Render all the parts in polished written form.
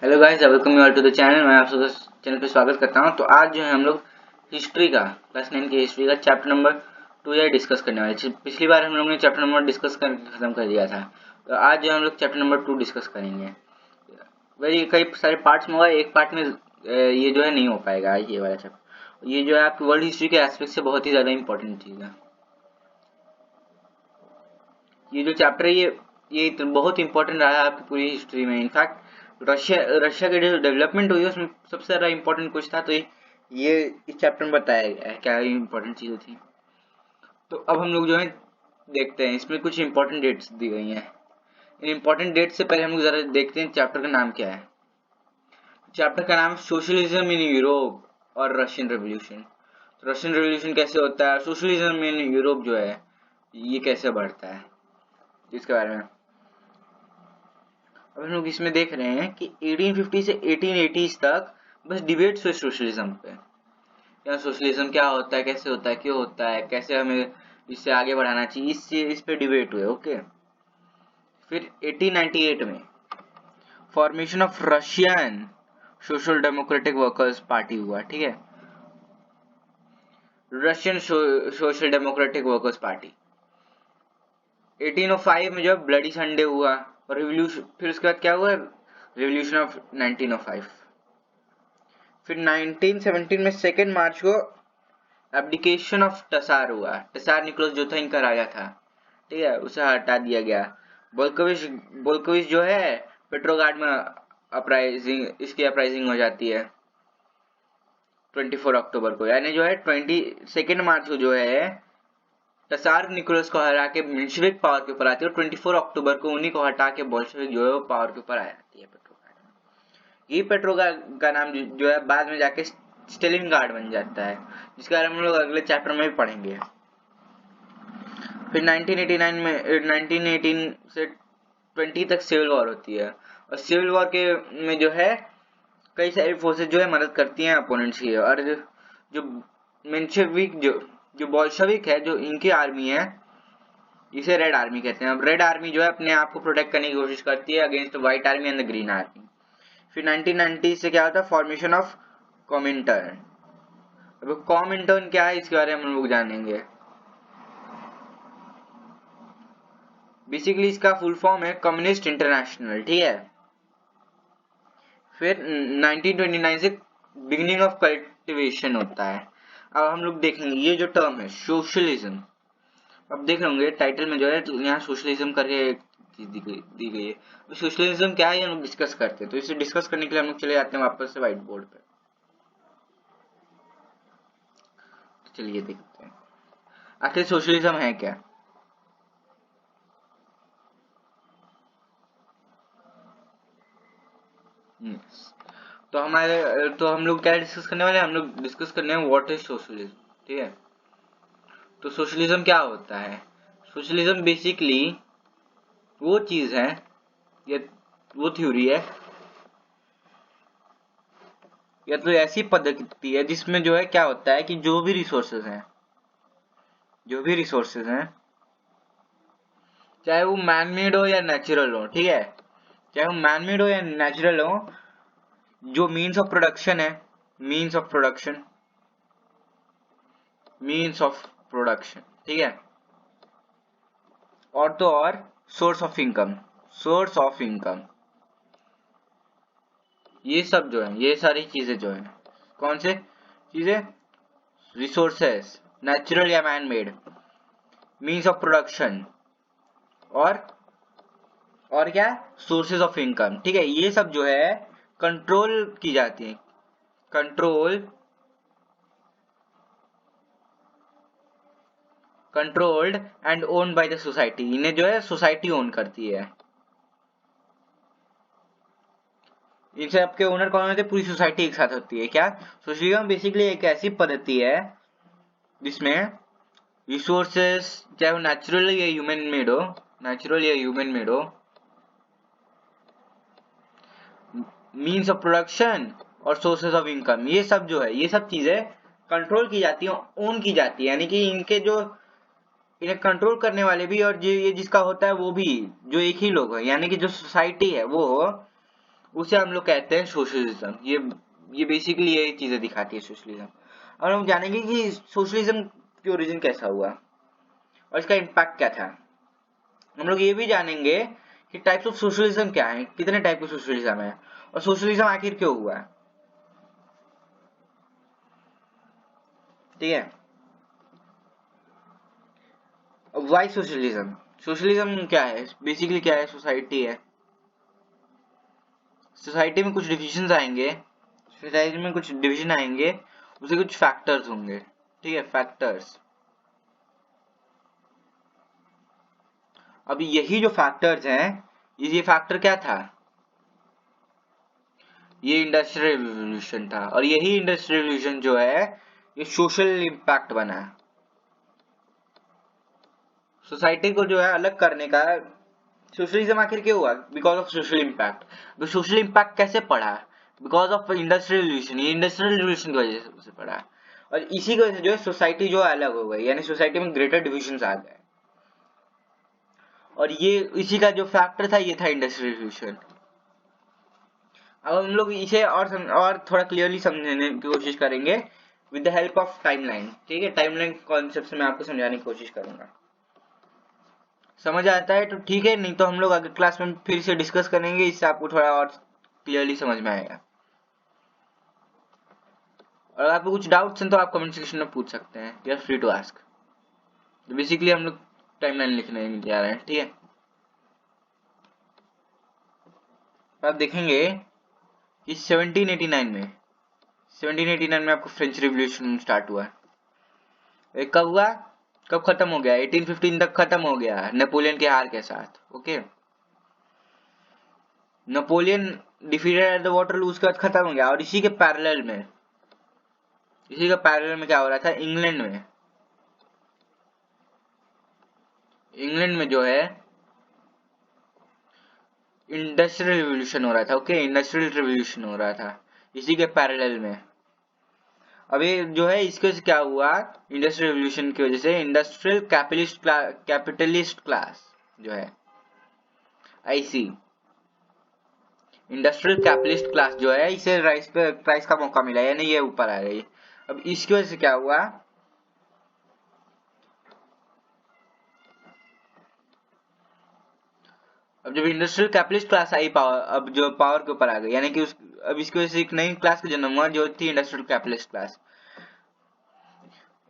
Hello guys, welcome you all to the channel. मैं आप सबका चैनल पे स्वागत करता हूं। तो आज जो है हम लोग हिस्ट्री का क्लास 9 की हिस्ट्री का चैप्टर नंबर 2 या डिस्कस करने वाले। पिछली बार हम लोग ने चैप्टर नंबर डिस्कस कर खत्म कर दिया था। तो आज जो हम लोग चैप्टर नंबर 2 डिस्कस करेंगे। वही कई सारे पार्ट्स में होगा, एक पार्ट में ये जो है नहीं हो पाएगा ये वाला चैप्टर। ये जो है आपकी वर्ल्ड हिस्ट्री के एस्पेक्ट से बहुत ही ज्यादा इंपॉर्टेंट चीज है। ये जो चैप्टर है ये तो बहुत इंपॉर्टेंट रहा है आपकी पूरी हिस्ट्री में। इनफैक्ट रशिया की जो डेवलपमेंट हुई है उसमें सबसे ज्यादा इंपॉर्टेंट कुछ था, तो ये इस चैप्टर में बताया गया है क्या इंपॉर्टेंट चीजें थी। तो अब हम लोग जो है देखते हैं, इसमें कुछ इंपॉर्टेंट डेट्स दी गई हैं। इन इंपॉर्टेंट डेट से पहले हम लोग जरा देखते हैं चैप्टर का नाम क्या है। चैप्टर का नाम सोशलिज्म इन यूरोप और रशियन रेवोल्यूशन। तो रशियन रेवोल्यूशन कैसे होता है, सोशलिज्म इन यूरोप जो है ये कैसे बढ़ता है, इसके बारे में अब हम लोग इसमें देख रहे हैं कि 1850 से 1880 तक बस डिबेट्स हुए सोशलिज्म पे। या सोशलिज्म क्या होता है, कैसे होता है, क्यों होता है, कैसे हमें इससे आगे बढ़ाना चाहिए, इस पे डिबेट हुए। ओके, फिर 1898 में formation of Russian social democratic workers party हुआ। ठीक है, Russian social democratic workers party. 1805 में जब ब्लडी संडे हुआ और रिवॉल्यूशन, फिर उसके बाद क्या हुआ, रिवॉल्यूशन ऑफ 1905। फिर 1917 में 2 मार्च को एब्डिकेशन ऑफ टसार हुआ। टसार निकोलस जो था इनका राजा था, ठीक है, उसे हटा दिया गया। बोल्कोविच जो है पेट्रोग्राड में अपराइजिंग, इसकी अपराइजिंग हो जाती है 24 अक्टूबर को, यानी जो है 22 मार्च को जो है टसार निकोलस को हरा के मेंशेविक पावर के ऊपर आती है, और 24 अक्टूबर को उन्हीं को हटा के बोल्शेविक जो है वो पावर के ऊपर आ जाती है पेट्रोग्राड में। ये पेट्रोग्राड का नाम जो है बाद में जाके स्टेलिनग्राड बन जाता है, जिसके बारे में हम लोग अगले चैप्टर में भी पढ़ेंगे। फिर 1989 में 1918 से 20 तक सिविल वॉर होती है, और सिविल वॉर के में जो है कई सारी फोर्सेस जो है मदद करती हैं अपोनेंट्स की। और जो मेंशेविक जो बोल्शेविक है, जो इनकी आर्मी है, इसे रेड आर्मी कहते हैं। अब रेड आर्मी जो है अपने आप को प्रोटेक्ट करने की कोशिश करती है against white army and the green army. फिर 1990 से क्या होता है, फॉर्मेशन ऑफ कॉमिंटर्न। अब कॉमिंटर्न क्या है इसके बारे में हम लोग जानेंगे। बेसिकली इसका फुल फॉर्म है कम्युनिस्ट इंटरनेशनल। ठीक है, फिर 1929 से बिगिनिंग ऑफ कल्टिवेशन होता है। अब हम लोग देखेंगे ये जो टर्म है सोशलिज्म, अब देख होंगे टाइटल में जो है यहाँ सोशलिज्म करके एक चीज दी गई है। सोशलिज्म क्या है ये हम लोग डिस्कस करते हैं, तो इसे डिस्कस करने के लिए हम लोग चले जाते हैं वापस से व्हाइट बोर्ड पे। तो चलिए देखते हैं आखिर सोशलिज्म है क्या। तो हम लोग क्या डिस्कस करने वाले हैं, हम लोग डिस्कस करने हैं व्हाट इज सोशलिज्म। ठीक है, तो सोशलिज्म क्या होता है। सोशलिज्म बेसिकली वो चीज है, या वो थ्योरी है, या तो ऐसी पद्धति है जिसमें जो है क्या होता है कि जो भी रिसोर्सेज हैं चाहे वो मैन मेड हो या नेचुरल हो, ठीक है, चाहे वो मैन मेड हो या नेचुरल हो, जो मीन्स ऑफ प्रोडक्शन है, means of production means of production ठीक है, और तो और सोर्स ऑफ इनकम, ये सब जो है, ये सारी चीजें जो है, कौन से चीजें, रिसोर्सेस नेचुरल या man made, means of production, और क्या, सोर्सेज ऑफ इनकम। ठीक है, ये सब जो है कंट्रोल की जाती है, controlled and owned by the society. इन्हें जो है सोसाइटी ओन करती है। इन सब के ओनर कौन होते हैं, पूरी सोसाइटी एक साथ होती है। क्या, सोशलिज्म बेसिकली एक ऐसी पद्धति है जिसमें रिसोर्सेस चाहे वो नेचुरल या ह्यूमन मेड हो, मीन्स ऑफ प्रोडक्शन और सोर्सेज ऑफ इनकम, ये सब जो है, ये सब चीजें कंट्रोल की जाती है, ओन की जाती है, यानी कि इनके जो इन्हें कंट्रोल करने वाले भी और ये जिसका होता है वो भी जो एक ही लोग है, यानी कि जो सोसाइटी है उसे हम लोग कहते हैं सोशलिज्म। ये बेसिकली यही चीजें दिखाती है सोशलिज्म। और हम जानेंगे कि सोशलिज्म की ओरिजिन कैसा हुआ और इसका इम्पैक्ट क्या था। हम लोग ये भी जानेंगे कि टाइप्स ऑफ सोशलिज्म क्या है, कितने टाइप के सोशलिज्म है और सोशलिज्म आखिर क्यों हुआ। ठीक है, वाई सोशलिज्म। सोशलिज्म क्या है, बेसिकली क्या है, सोसाइटी है। सोसाइटी में कुछ डिविजन आएंगे, सोसाइटी में कुछ डिवीजन आएंगे, उसे कुछ फैक्टर्स होंगे। ठीक है, फैक्टर्स। अब यही जो फैक्टर्स हैं, ये फैक्टर क्या था, ये इंडस्ट्रियल रिवॉल्यूशन था। और यही इंडस्ट्रियल रिवॉल्यूशन जो है ये सोशल इम्पैक्ट बना। सोसाइटी को जो है अलग करने का सोशलिज्म आखिर क्यों हुआ, because of social impact. Social impact कैसे पड़ा, बिकॉज ऑफ इंडस्ट्रियल रिवॉल्यूशन। ये इंडस्ट्रियल रिवॉल्यूशन की वजह से पड़ा और इसी की वजह से जो है सोसाइटी जो अलग हो गई, यानी सोसाइटी में ग्रेटर डिविजन आ गए। और ये इसी का जो फैक्टर था ये था इंडस्ट्रियल रिवॉल्यूशन। अब हम लोग इसे और थोड़ा क्लियरली समझने की कोशिश करेंगे with the help of timeline. ठीक है, टाइमलाइन कॉन्सेप्ट से मैं आपको समझाने की कोशिश करूंगा। समझ आता है तो ठीक है, नहीं तो हम लोग अगले क्लास में फिर से डिस्कस करेंगे, इससे आपको थोड़ा और क्लियरली समझ में आएगा। और आपको कुछ डाउट्स हैं तो आप कमेंट सेक्शन में पूछ सकते हैं, you are free to ask. तो बेसिकली हम लोग टाइमलाइन लिखने जा रहे हैं। ठीक है, आप देखेंगे कि 1789 में आपको फ्रेंच रिवॉल्यूशन स्टार्ट हुआ। कब हुआ, कब खत्म हो गया, 1815 तक खत्म हो गया नेपोलियन के हार के साथ। Okay, Napoleon defeated at the Waterloo, उसके बाद खत्म हो गया। और इसी के पैरेलल में क्या हो रहा था, इंग्लैंड में जो है इंडस्ट्रियल रिवॉल्यूशन हो रहा था। ओके, इंडस्ट्रियल रिवॉल्यूशन हो रहा था इसी के पैरेलल में। अभी जो है इसके से क्या हुआ, इंडस्ट्रियल रिवॉल्यूशन की वजह से इंडस्ट्रियल कैपिटलिस्ट क्लास जो है आईसी, इंडस्ट्रियल कैपिटलिस्ट क्लास जो है इसे राइस का मौका मिला, यानी ये ऊपर आ गई। अब इसकी वजह से क्या हुआ, अब जब इंडस्ट्रियल कैपिटलिस्ट क्लास आई पावर, अब जो पावर के ऊपर आ गई, यानी कि अब इसकी वजह से एक नई क्लास का जन्म हुआ जो थी इंडस्ट्रियल कैपिटलिस्ट क्लास।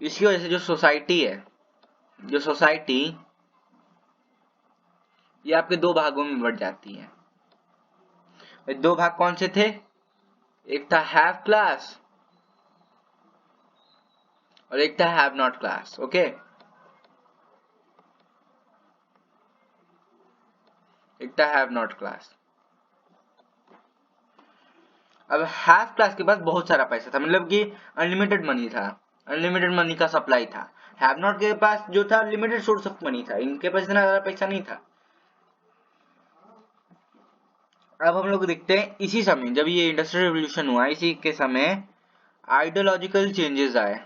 इसकी वजह से जो सोसाइटी है, जो सोसाइटी ये आपके दो भागों में बढ़ जाती है। दो भाग कौन से थे, एक था हैव क्लास और एक था हैव नॉट क्लास। ओके, एक था हैव नॉट क्लास। अब हैव क्लास के पास बहुत सारा पैसा था, मतलब कि अनलिमिटेड मनी था, अनलिमिटेड मनी का सप्लाई था। हैव नॉट के पास जो था लिमिटेड सोर्स ऑफ मनी था, इनके पास इतना ज्यादा पैसा नहीं था। अब हम लोग देखते हैं इसी समय जब ये इंडस्ट्रियल रिवॉल्यूशन हुआ, इसी के समय आइडियोलॉजिकल चेंजेस आए।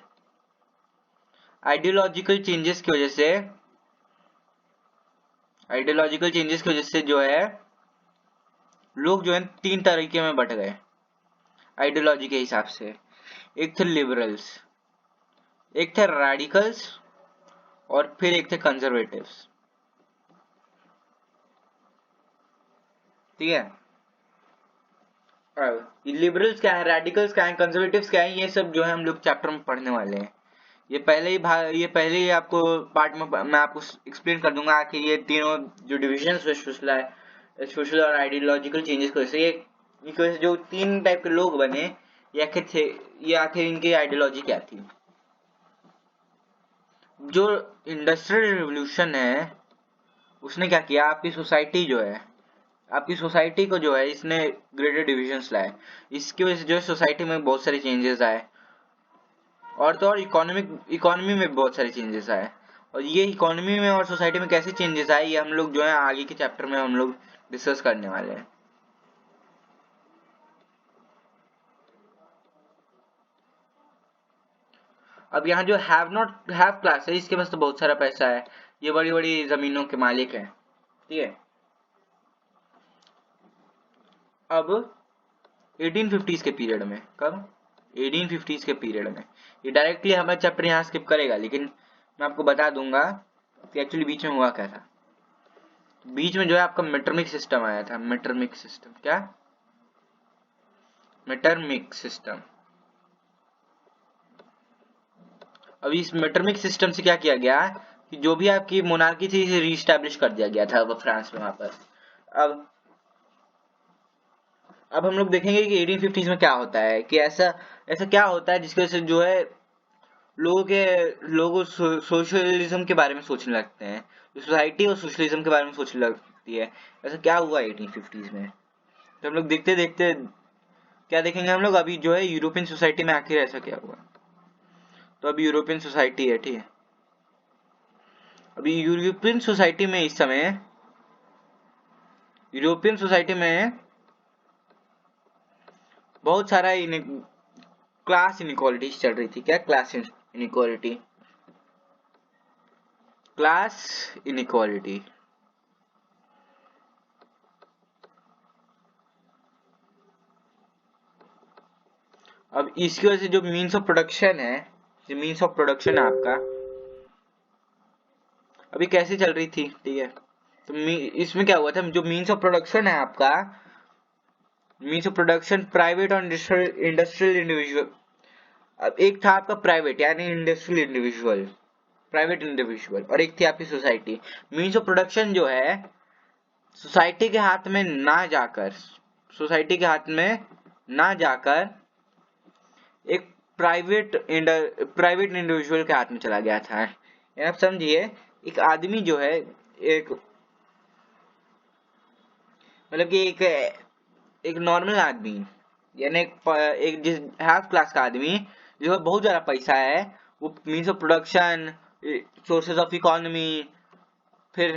आइडियोलॉजिकल चेंजेस की वजह से जो है लोग जो है तीन तरीके में बट गए आइडियोलॉजी के हिसाब से। एक थे लिबरल्स, एक थे रेडिकल्स और फिर एक थे कंजर्वेटिव्स। ठीक है, लिबरल्स क्या है, रेडिकल्स क्या है, कंजर्वेटिव्स क्या है, ये सब जो है हम लोग चैप्टर में पढ़ने वाले हैं। ये पहले ही आपको पार्ट में मैं आपको एक्सप्लेन कर दूंगा कि ये तीनों जो डिविजन्स है सोशल और आइडियोलॉजिकल चेंजेस की वजह से जो तीन टाइप के लोग बने, ये आखिर इनकी आइडियोलॉजी क्या थी। जो इंडस्ट्रियल रिवॉल्यूशन है उसने क्या किया, आपकी सोसाइटी को जो है इसने ग्रेटर डिविजन्स लाए। इसकी वजह से जो है सोसाइटी में बहुत सारे चेंजेस आए और तो और इकोनॉमी में बहुत सारे चेंजेस आए। और ये इकोनॉमी में और सोसाइटी में कैसे चेंजेस आए, ये हम लोग जो है आगे के चैप्टर में हम लोग डिस्कस करने वाले हैं। अब यहाँ जो हैव क्लास है इसके पास तो बहुत सारा पैसा है, ये बड़ी बड़ी जमीनों के मालिक हैं। ठीक है, अब 1850s के पीरियड में, कब 1850s के पीरियड में, ये डायरेक्टली हमारा चैप्टर यहाँ स्किप करेगा, लेकिन मैं आपको बता दूंगा कि एक्चुअली बीच में हुआ क्या था। बीच में जो है आपका मेटरमिक सिस्टम आया था। मेटरमिक सिस्टम, क्या मेटरमिक सिस्टम। अब इस मेटरमिक सिस्टम से क्या किया गया कि जो भी आपकी मोनार्की थी इसे रीस्टैब्लिश कर दिया गया था फ्रांस में वापस। अब हम लोग देखेंगे कि 1850s में क्या होता है, कि ऐसा क्या होता है जिसकी वजह से जो है लोगों सोशलिज्म के बारे में सोचने लगते हैं, सोसाइटी और सोशलिज्म के बारे में सोचने लगती है। ऐसा क्या हुआ 1850s में, तो हम लोग देखते देखते क्या देखेंगे हम लोग, अभी जो है यूरोपियन सोसाइटी में आखिर ऐसा क्या हुआ। तो अभी यूरोपियन सोसाइटी है, ठीक है। अभी यूरोपियन सोसाइटी में इस समय यूरोपियन सोसाइटी में बहुत सारा क्लास इनइक्वालिटी चल रही थी। क्या क्लास इनइक्वालिटी, क्लास इनइक्वालिटी। अब इसकी वजह से जो मीन्स ऑफ प्रोडक्शन है, जो मीन्स ऑफ प्रोडक्शन है आपका, अभी कैसे चल रही थी, ठीक है। तो इसमें क्या हुआ था, जो मीन्स ऑफ प्रोडक्शन है आपका, मीन्स ऑफ प्रोडक्शन प्राइवेट और इंडस्ट्रियल इंडिविजुअल। अब एक था आपका प्राइवेट यानी इंडस्ट्रियल इंडिविजुअल, प्राइवेट इंडिविजुअल, और एक थी आपकी सोसाइटी। मीन्स ऑफ प्रोडक्शन जो है सोसाइटी के हाथ में ना जाकर, सोसाइटी के हाथ में ना जाकर एक प्राइवेट इंडिविजुअल के हाथ में चला गया था। आप समझिए, एक आदमी जो है, एक मतलब कि एक नॉर्मल आदमी, यानी एक जिस हाफ क्लास का आदमी जो बहुत ज्यादा पैसा है, वो means of production, sources of economy, फिर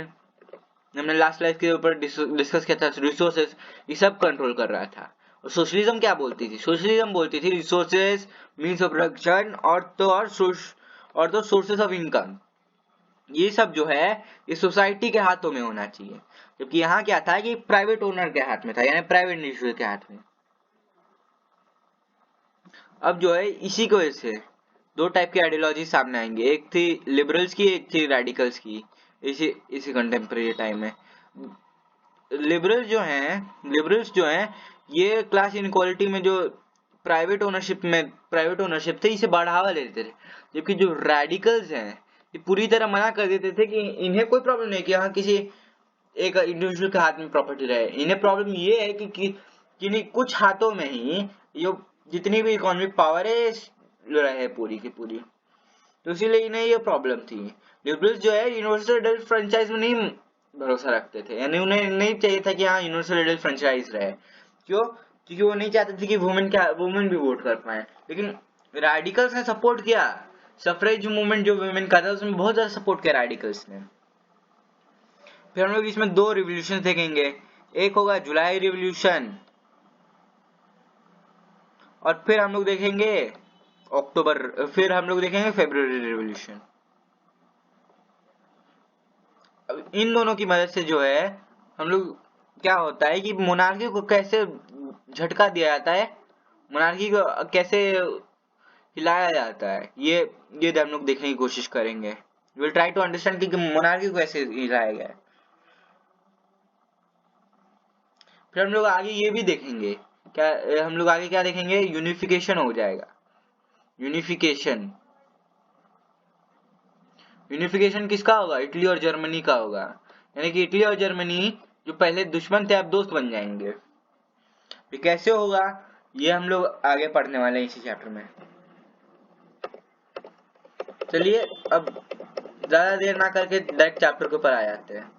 हमने लास्ट लाइफ के ऊपर डिस्कस किया था रिसोर्सेज, ये सब कंट्रोल कर रहा था। और सोशलिज्म क्या बोलती थी, सोशलिज्म बोलती थी रिसोर्सेज, मीन्स ऑफ प्रोडक्शन और तो सोर्सेज ऑफ इनकम, ये सब जो है ये सोसाइटी के हाथों में होना चाहिए। जबकि यहाँ क्या था कि प्राइवेट ओनर के हाथ में था, यानी प्राइवेट इंडिविजुअल के हाथ में। अब जो है इसी की वजह से दो टाइप की आइडियोलॉजी सामने आएंगे, एक थी लिबरल्स की, एक थी रेडिकल्स की। इसी कंटेम्प्रेरी टाइम में लिबरल्स जो हैं ये क्लास इनइक्वालिटी में जो प्राइवेट ओनरशिप थे इसे बढ़ावा देते थे। जबकि जो रेडिकल्स हैं ये पूरी तरह मना कर देते थे कि इन्हें कोई प्रॉब्लम नहीं कि हाँ किसी एक इंडिविजुअल के हाथ में प्रॉपर्टी रहे। इन्हें प्रॉब्लम ये है कि कुछ हाथों में ही ये जितनी भी इकोनॉमिक पावर है रहे पूरी की पूरी, तो इसीलिए इन्हें ये प्रॉब्लम थी। लिबरल्स जो है यूनिवर्सल एडल्ट फ्रेंचाइज में नहीं भरोसा रखते थे, यानी उन्हें नहीं चाहिए था कि हाँ यूनिवर्सल एडल्ट फ्रेंचाइज रहे। क्यों? क्योंकि वो नहीं चाहते थे कि वुमेन भी वोट कर पाए। लेकिन रेडिकल्स ने सपोर्ट किया, सफरेज मूवमेंट जो वुमेन का था उसमें बहुत ज्यादा सपोर्ट किया रेडिकल्स ने। फिर हम लोग इसमें दो रिवोल्यूशन देखेंगे, एक होगा जुलाई रिवोल्यूशन और फिर हम लोग देखेंगे फिर हम लोग देखेंगे फेब्रुअरी रिवोल्यूशन। अब इन दोनों की मदद से जो है हम लोग क्या होता है कि मोनार्की को कैसे झटका दिया जाता है, मोनार्की को कैसे हिलाया जाता है, ये हम लोग देखने की कोशिश करेंगे। विल ट्राई टू अंडरस्टैंड कि मोनार्की को कैसे हिलाया गया है। फिर हम लोग आगे ये भी देखेंगे, हम लोग आगे क्या देखेंगे, यूनिफिकेशन हो जाएगा। यूनिफिकेशन किसका होगा, इटली और जर्मनी का होगा। यानी कि इटली और जर्मनी जो पहले दुश्मन थे अब दोस्त बन जाएंगे। ये कैसे होगा ये हम लोग आगे पढ़ने वाले हैं इसी चैप्टर में। चलिए अब ज्यादा देर ना करके डायरेक्ट चैप्टर के ऊपर आ जाते हैं।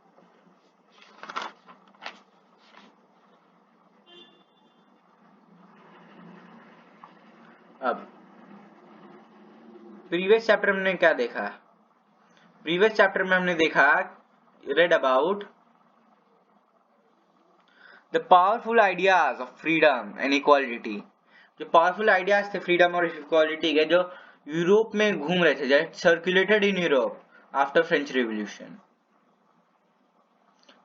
अब प्रीवियस चैप्टर में हमने क्या देखा, प्रीवियस चैप्टर में हमने देखा read about the powerful ideas of freedom and equality। जो पावरफुल आइडियाज थे फ्रीडम और इक्वालिटी के जो यूरोप में घूम रहे थे, circulated in Europe after French revolution.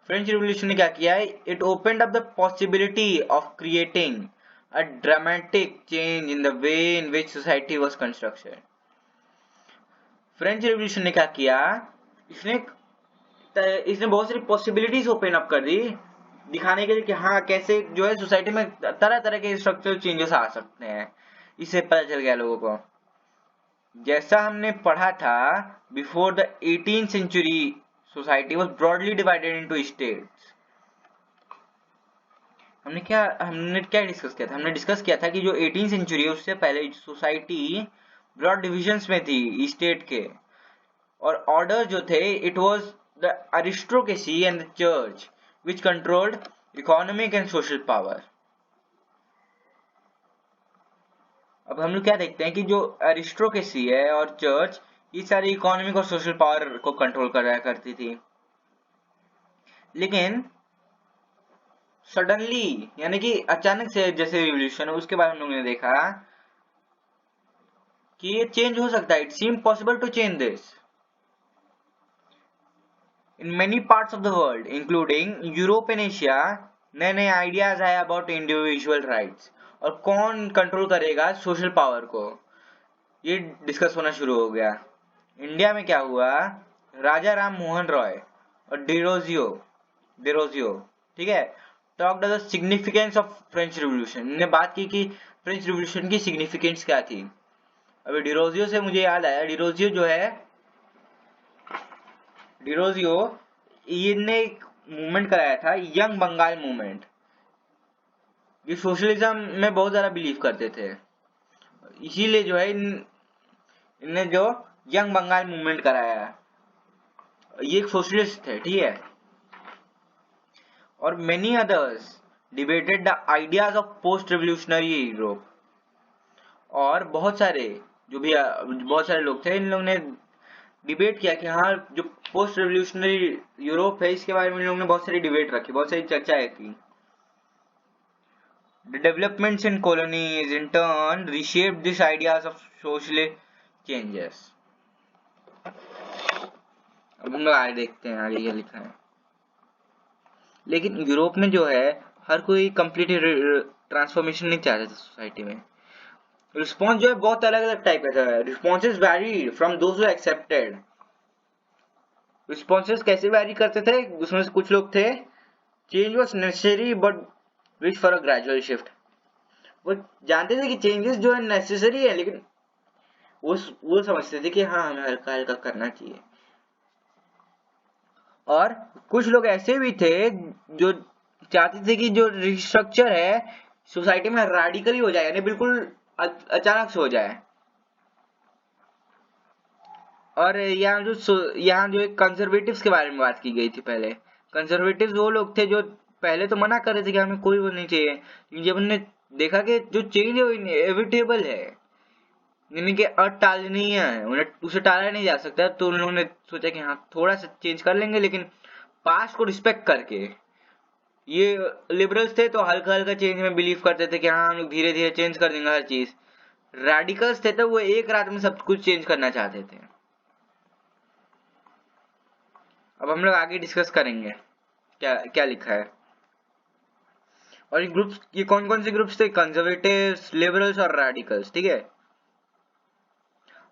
French revolution ने क्या किया है, it opened up the possibility of creating a dramatic change in the way in which society was constructed. French revolution ने क्या किया, इसने बहुत सारी पॉसिबिलिटीज ओपन अप कर दी, दिखाने के लिए कि हाँ कैसे जो है सोसाइटी में तरह तरह के स्ट्रक्चरल चेंजेस आ सकते हैं। इससे पता चल गया लोगों को। जैसा हमने पढ़ा था, before the 18th century society was broadly divided into states. हमने क्या डिस्कस किया था, हमने डिस्कस किया था कि जो 18th सेंचुरी है उससे पहले सोसाइटी ब्रॉड डिविजन्स में थी स्टेट के, और ऑर्डर जो थे it was the aristocracy and the church which controlled economic and social power। अब हम लोग क्या देखते हैं कि जो अरिस्टोक्रेसी है और चर्च, ये सारी इकोनॉमिक और सोशल पावर को कंट्रोल कर रहा करती थी। लेकिन सडनली यानी कि अचानक से जैसे रिवॉल्यूशन, उसके बाद हम लोगों ने देखा कि ये चेंज हो सकता है। It seem possible to change this in many parts of the world including Europe and Asia। नए नए आइडियाज आए अबाउट इंडिविजुअल राइट्स, और कौन कंट्रोल करेगा सोशल पावर को, ये डिस्कस होना शुरू हो गया। इंडिया में क्या हुआ, राजा राम मोहन रॉय और डिरोजियो ठीक है, talked the significance of French revolution. इन्होंने बात की कि फ्रेंच रिवॉल्यूशन की सिग्निफिकेंस क्या थी। अभी डिरोजियो से मुझे याद आया, डिरोजियो इन्हें एक मूवमेंट कराया था, यंग बंगाल मूवमेंट। ये सोशलिज्म में बहुत ज्यादा बिलीव करते थे, इसीलिए जो है इन्हें जो यंग बंगाल मूवमेंट कराया। ये एक सोशलिस्ट थे, ठीक है। और many others debated the ideas of post revolutionary Europe. और बहुत सारे लोग थे, इन लोगों ने डिबेट किया कि हाँ जो पोस्ट रिवोल्यूशनरी यूरोप है इसके बारे में इन लोगों ने बहुत सारी डिबेट रखी, बहुत सारी चर्चाएं की। The developments in colonies in turn reshaped these ideas of social changes। अब हम लोग आगे देखते हैं, आगे ये लिखा है। लेकिन यूरोप में जो है हर कोई कंप्लीट ट्रांसफॉर्मेशन नहीं चाहता था सोसाइटी में। रिस्पॉन्स जो है बहुत अलग अलग टाइप का था। Responses varied from those who accepted. Responses कैसे वैरी करते थे, उसमें से कुछ लोग थे, change was necessary but wish for a gradual shift. वो जानते थे कि चेंजेस जो है नेसेसरी है, लेकिन वो समझते थे कि हाँ हमें हल्का हल्का करना चाहिए। और कुछ लोग ऐसे भी थे जो चाहते थे कि जो रिस्ट्रक्चर है सोसाइटी में रेडिकली हो जाए, यानी बिल्कुल अचानक से हो जाए। और यहाँ जो कंजर्वेटिव्स के बारे में बात की गई थी पहले। कंजर्वेटिव्स वो लोग थे जो पहले तो मना कर रहे थे कि हमें कोई वो नहीं चाहिए, लेकिन जब उन्होंने देखा कि जो चेंज है वो इनएविटेबल है, यानी कि अटालनीय है, उन्हें उसे टाला नहीं जा सकता, तो उन लोगों ने सोचा कि हाँ थोड़ा सा चेंज कर लेंगे, लेकिन पास्ट को रिस्पेक्ट करके। ये लिबरल्स थे तो हल्का हल्का चेंज में बिलीव करते थे कि हाँ हम लोग धीरे धीरे चेंज कर देंगे हर चीज। रेडिकल्स थे तो वो एक रात में सब कुछ चेंज करना चाहते थे। अब हम लोग आगे डिस्कस करेंगे क्या क्या लिखा है। और ये कौन कौन से ग्रुप्स थे, कंजर्वेटिव्स, लिबरल्स और रेडिकल्स, ठीक है।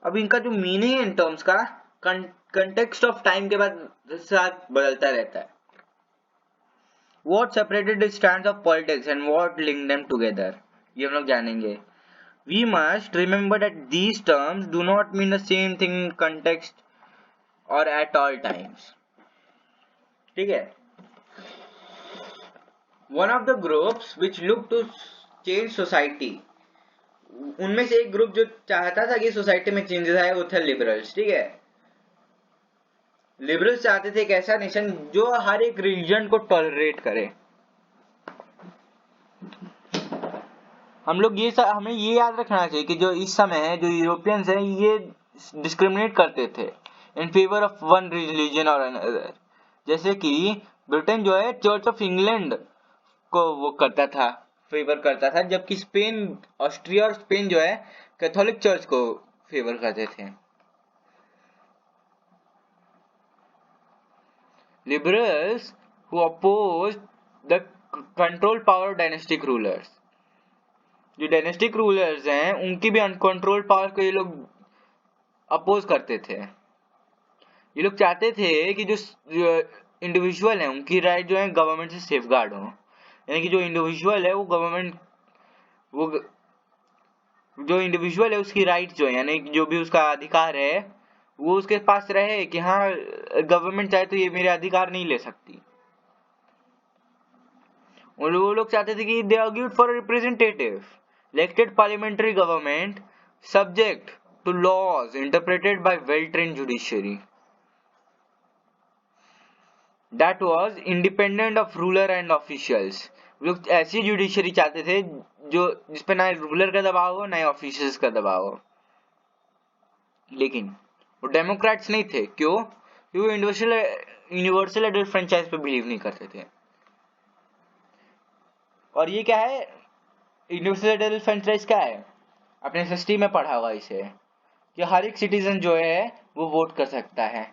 अब इनका जो मीनिंग है इन टर्म्स का कंटेक्स्ट ऑफ टाइम के बाद साथ बदलता रहता है। What separated the strands of politics and what linked them together, ये हम लोग जानेंगे। We must remember that these terms do not mean the same thing in context or at all times, ठीक है। One of the groups which look to change society, उनमें से एक group जो चाहता था कि सोसाइटी में चेंजेस आए वो थे लिबरल्स, ठीक है। लिबरल्स चाहते थे एक ऐसा नेशन जो हर एक रिलीजन को टॉलरेट करे। हमें ये याद रखना चाहिए कि जो इस समय है जो यूरोपियंस हैं ये डिस्क्रिमिनेट करते थे in favour of one religion और अनदर। जैसे कि ब्रिटेन जो है चर्च ऑफ इंग्लैंड को वो करता था, फेवर करता था, जबकि स्पेन, ऑस्ट्रिया और स्पेन जो है कैथोलिक चर्च को फेवर करते थे। Liberals who opposed the control power of dynastic rulers. जो डायनेस्टिक रूलर्स हैं उनकी भी अनकंट्रोल्ड पावर को ये लोग अपोज करते थे। ये लोग चाहते थे कि जो इंडिविजुअल है उनकी राइट जो है गवर्नमेंट से सेफगार्ड हो, यानी कि जो इंडिविजुअल है वो जो इंडिविजुअल है उसकी राइट जो है यानी जो भी उसका अधिकार है वो उसके पास रहे कि हाँ गवर्नमेंट चाहे तो ये मेरे अधिकार नहीं ले सकती। और वो लोग चाहते थे कि they argued for representative elected parliamentary government subject to laws interpreted by well trained judiciary that was independent of ruler and officials. लोग ऐसी जुडिशियरी चाहते थे जो जिसपे ना रूलर का दबाव हो ना ऑफिशियल्स का दबाव हो। लेकिन वो डेमोक्रेट्स नहीं थे। क्यों? क्योंकि वो यूनिवर्सल एडल्ट फ्रेंचाइज पे बिलीव नहीं करते थे। और ये क्या है यूनिवर्सल एडल्ट फ्रेंचाइज क्या है? अपने हिस्ट्री में पढ़ा हुआ इसे कि हर एक सिटीजन जो है वो वोट कर सकता है।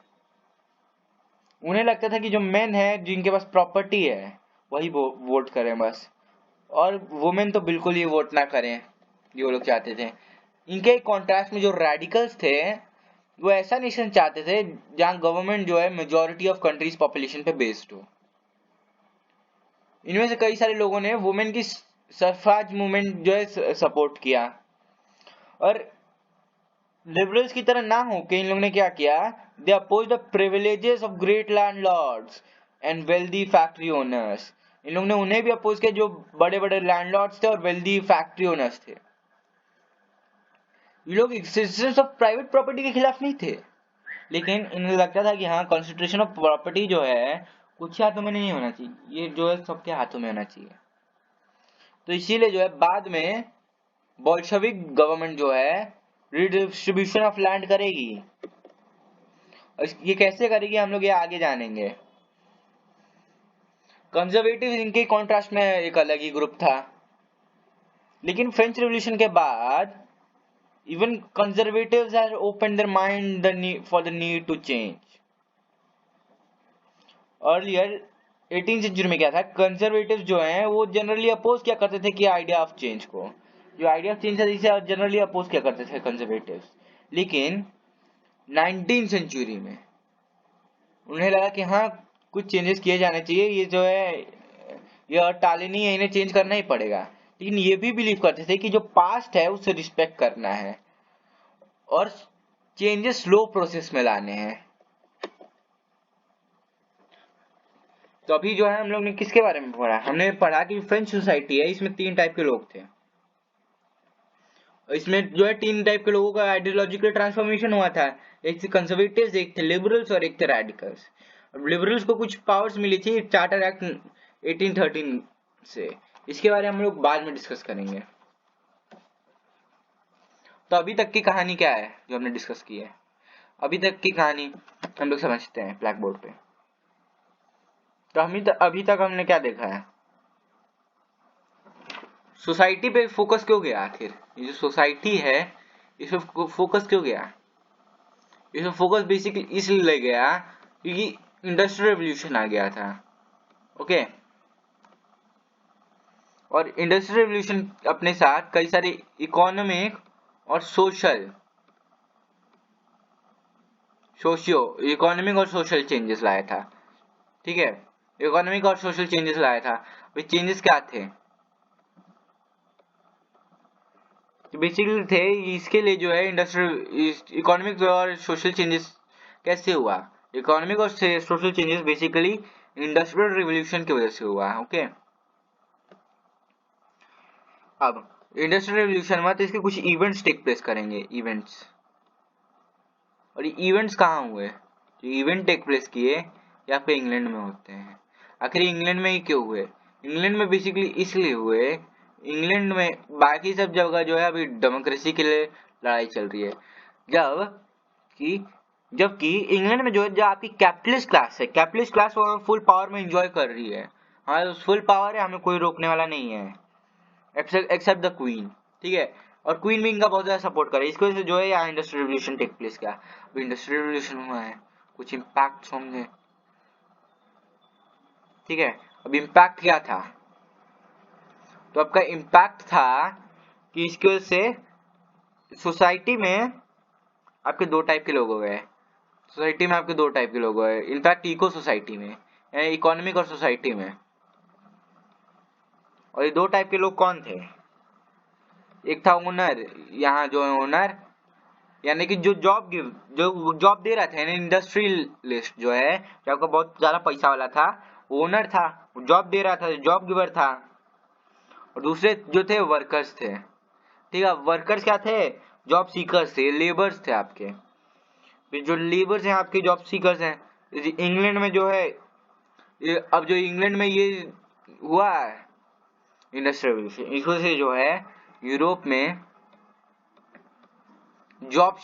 उन्हें लगता था कि जो मेन है जिनके पास प्रॉपर्टी है वही वोट करें बस, और वुमेन तो बिल्कुल ही वोट ना करें, ये वो लोग चाहते थे। इनके कॉन्ट्रास्ट में जो रेडिकल्स थे वो ऐसा नेशन चाहते थे जहां गवर्नमेंट जो है मेजॉरिटी ऑफ कंट्रीज पॉपुलेशन पे बेस्ड हो। इनमें से कई सारे लोगों ने वुमेन की सफराज मूवमेंट जो है सपोर्ट किया, और लिबरल्स की तरह ना हो कि इन लोगों ने क्या किया, they oppose the privileges of great landlords and wealthy factory owners. इन लोगों ने उन्हें भी अपोज किया जो बड़े बड़े लैंडलॉर्ड्स थे और वेल्दी फैक्ट्री ओनर्स थे। ये लोग एक्सिस्टेंस ऑफ प्राइवेट प्रॉपर्टी के खिलाफ नहीं थे, लेकिन इन्हें लगता था कि हाँ कॉन्स्टिट्यूशन ऑफ प्रॉपर्टी जो है कुछ हाथों में नहीं होना चाहिए, ये जो है सबके हाथों में होना चाहिए। तो इसीलिए जो है बाद में बोल्शेविक गवर्नमेंट जो है रिडिस्ट्रीब्यूशन ऑफ लैंड करेगी। ये कैसे करेगी हम लोग ये आगे जानेंगे। कंजर्वेटिव इनके कॉन्ट्रास्ट में एक अलग ही ग्रुप था, लेकिन फ्रेंच रेवोल्यूशन के बाद even conservatives have open their mind for the need to change. Earlier 18th century में क्या था, कंजर्वेटिव जो हैं वो जनरली अपोज क्या करते थे कि आइडिया ऑफ चेंज को, जो आइडिया ऑफ चेंज है इसे जनरली अपोज क्या करते थे कंजर्वेटिव्स। लेकिन 19th सेंचुरी में उन्हें लगा कि हाँ कुछ चेंजेस किए जाने चाहिए, ये जो है ये टाले नहीं है, इन्हें चेंज करना ही पड़ेगा। लेकिन ये भी बिलीव करते थे कि जो पास्ट है उसे रिस्पेक्ट करना है और चेंजेस स्लो प्रोसेस में लाने हैं। तो अभी जो है हम लोग ने किसके बारे में पढ़ा, हमने पढ़ा कि फ्रेंच सोसाइटी है, इसमें 3 टाइप के लोग थे। इसमें जो है 3 टाइप के लोगों का आइडियोलॉजिकल ट्रांसफॉर्मेशन हुआ था, एक थे कंजर्वेटिव्स, एक थे लिबरल्स और एक थे रेडिकल्स। लिबरल्स को कुछ पावर्स मिली थी चार्टर एक्ट 1813 से, इसके बारे में हम लोग बाद में डिस्कस करेंगे। तो अभी तक की कहानी क्या है जो हमने डिस्कस की है, अभी तक की कहानी हम लोग समझते हैं ब्लैक बोर्ड पे। तो अभी तक हमने क्या देखा है, सोसाइटी पे फोकस क्यों गया, आखिर ये जो सोसाइटी है इस पे फोकस क्यों गया। इसमें फोकस बेसिकली इसलिए गया क्योंकि इंडस्ट्रियल रेवोल्यूशन आ गया था। ओके, और इंडस्ट्रियल रेवोल्यूशन अपने साथ कई सारे इकोनॉमिक और इकोनॉमिक और सोशल चेंजेस लाया था। ठीक है, इकोनॉमिक और सोशल चेंजेस लाया था। वे चेंजेस क्या थे, तो बेसिकली थे इसके लिए जो है इंडस्ट्रियल इकोनॉमिक और सोशल चेंजेस कैसे हुआ। इकोनॉमिक और social changes basically industrial revolution की वजह से हुआ। ओके, अब इंडस्ट्रियल रिवॉल्यूशन में तो इसके कुछ इवेंट्स टेक प्लेस करेंगे, इवेंट्स। और ये इवेंट्स कहाँ हुए, जो इवेंट टेक प्लेस किए या फिर इंग्लैंड में होते हैं। आखिर इंग्लैंड में ही क्यों हुए, इंग्लैंड में बेसिकली इसलिए हुए, इंग्लैंड में बाकी सब जगह जो है अभी डेमोक्रेसी के लिए लड़ाई चल रही है, जबकि इंग्लैंड में जो है जो आपकी कैपिटलिस्ट क्लास है, कैपिटलिस्ट क्लास फुल पावर में एंजॉय कर रही है। हाँ फुल पावर है, हमें कोई रोकने वाला नहीं है एक्सेप्ट द क्वीन। ठीक है, और क्वीन भी इनका बहुत ज्यादा सपोर्ट करे, इसकी वजह से जो है यहाँ इंडस्ट्रियल रिवॉल्यूशन टेक प्लेस किया। इंडस्ट्रियल रिवॉल्यूशन हुआ है, कुछ इम्पैक्ट होंगे। ठीक है। अब इम्पैक्ट क्या था, तो आपका इम्पैक्ट था कि इसकी वजह से सोसाइटी में आपके दो टाइप के लोग हो गए। सोसाइटी में आपके दो टाइप के लोग हो गए, इनफैक्ट इको सोसाइटी में, इकोनॉमिक और सोसाइटी में। और ये दो टाइप के लोग कौन थे, एक था ओनर, यहाँ जो है ओनर, यानी कि जो जॉब दे रहा था, यानी इंडस्ट्रियलिस्ट जो है, जो आपका बहुत ज्यादा पैसा वाला था, ओनर था, जॉब दे रहा था, जॉब गिवर था। और दूसरे जो थे वर्कर्स थे, ठीक है। वर्कर्स क्या थे, जॉब सीकर्स थे, लेबर्स थे आपके। फिर जो लेबर्स हैं आपके जॉब सीकर्स हैं। इंग्लैंड में जो है अब जो इंग्लैंड में ये हुआ है इंडस्ट्रियल रेवोल्यूशन, इस वजह से जो है यूरोप में जॉब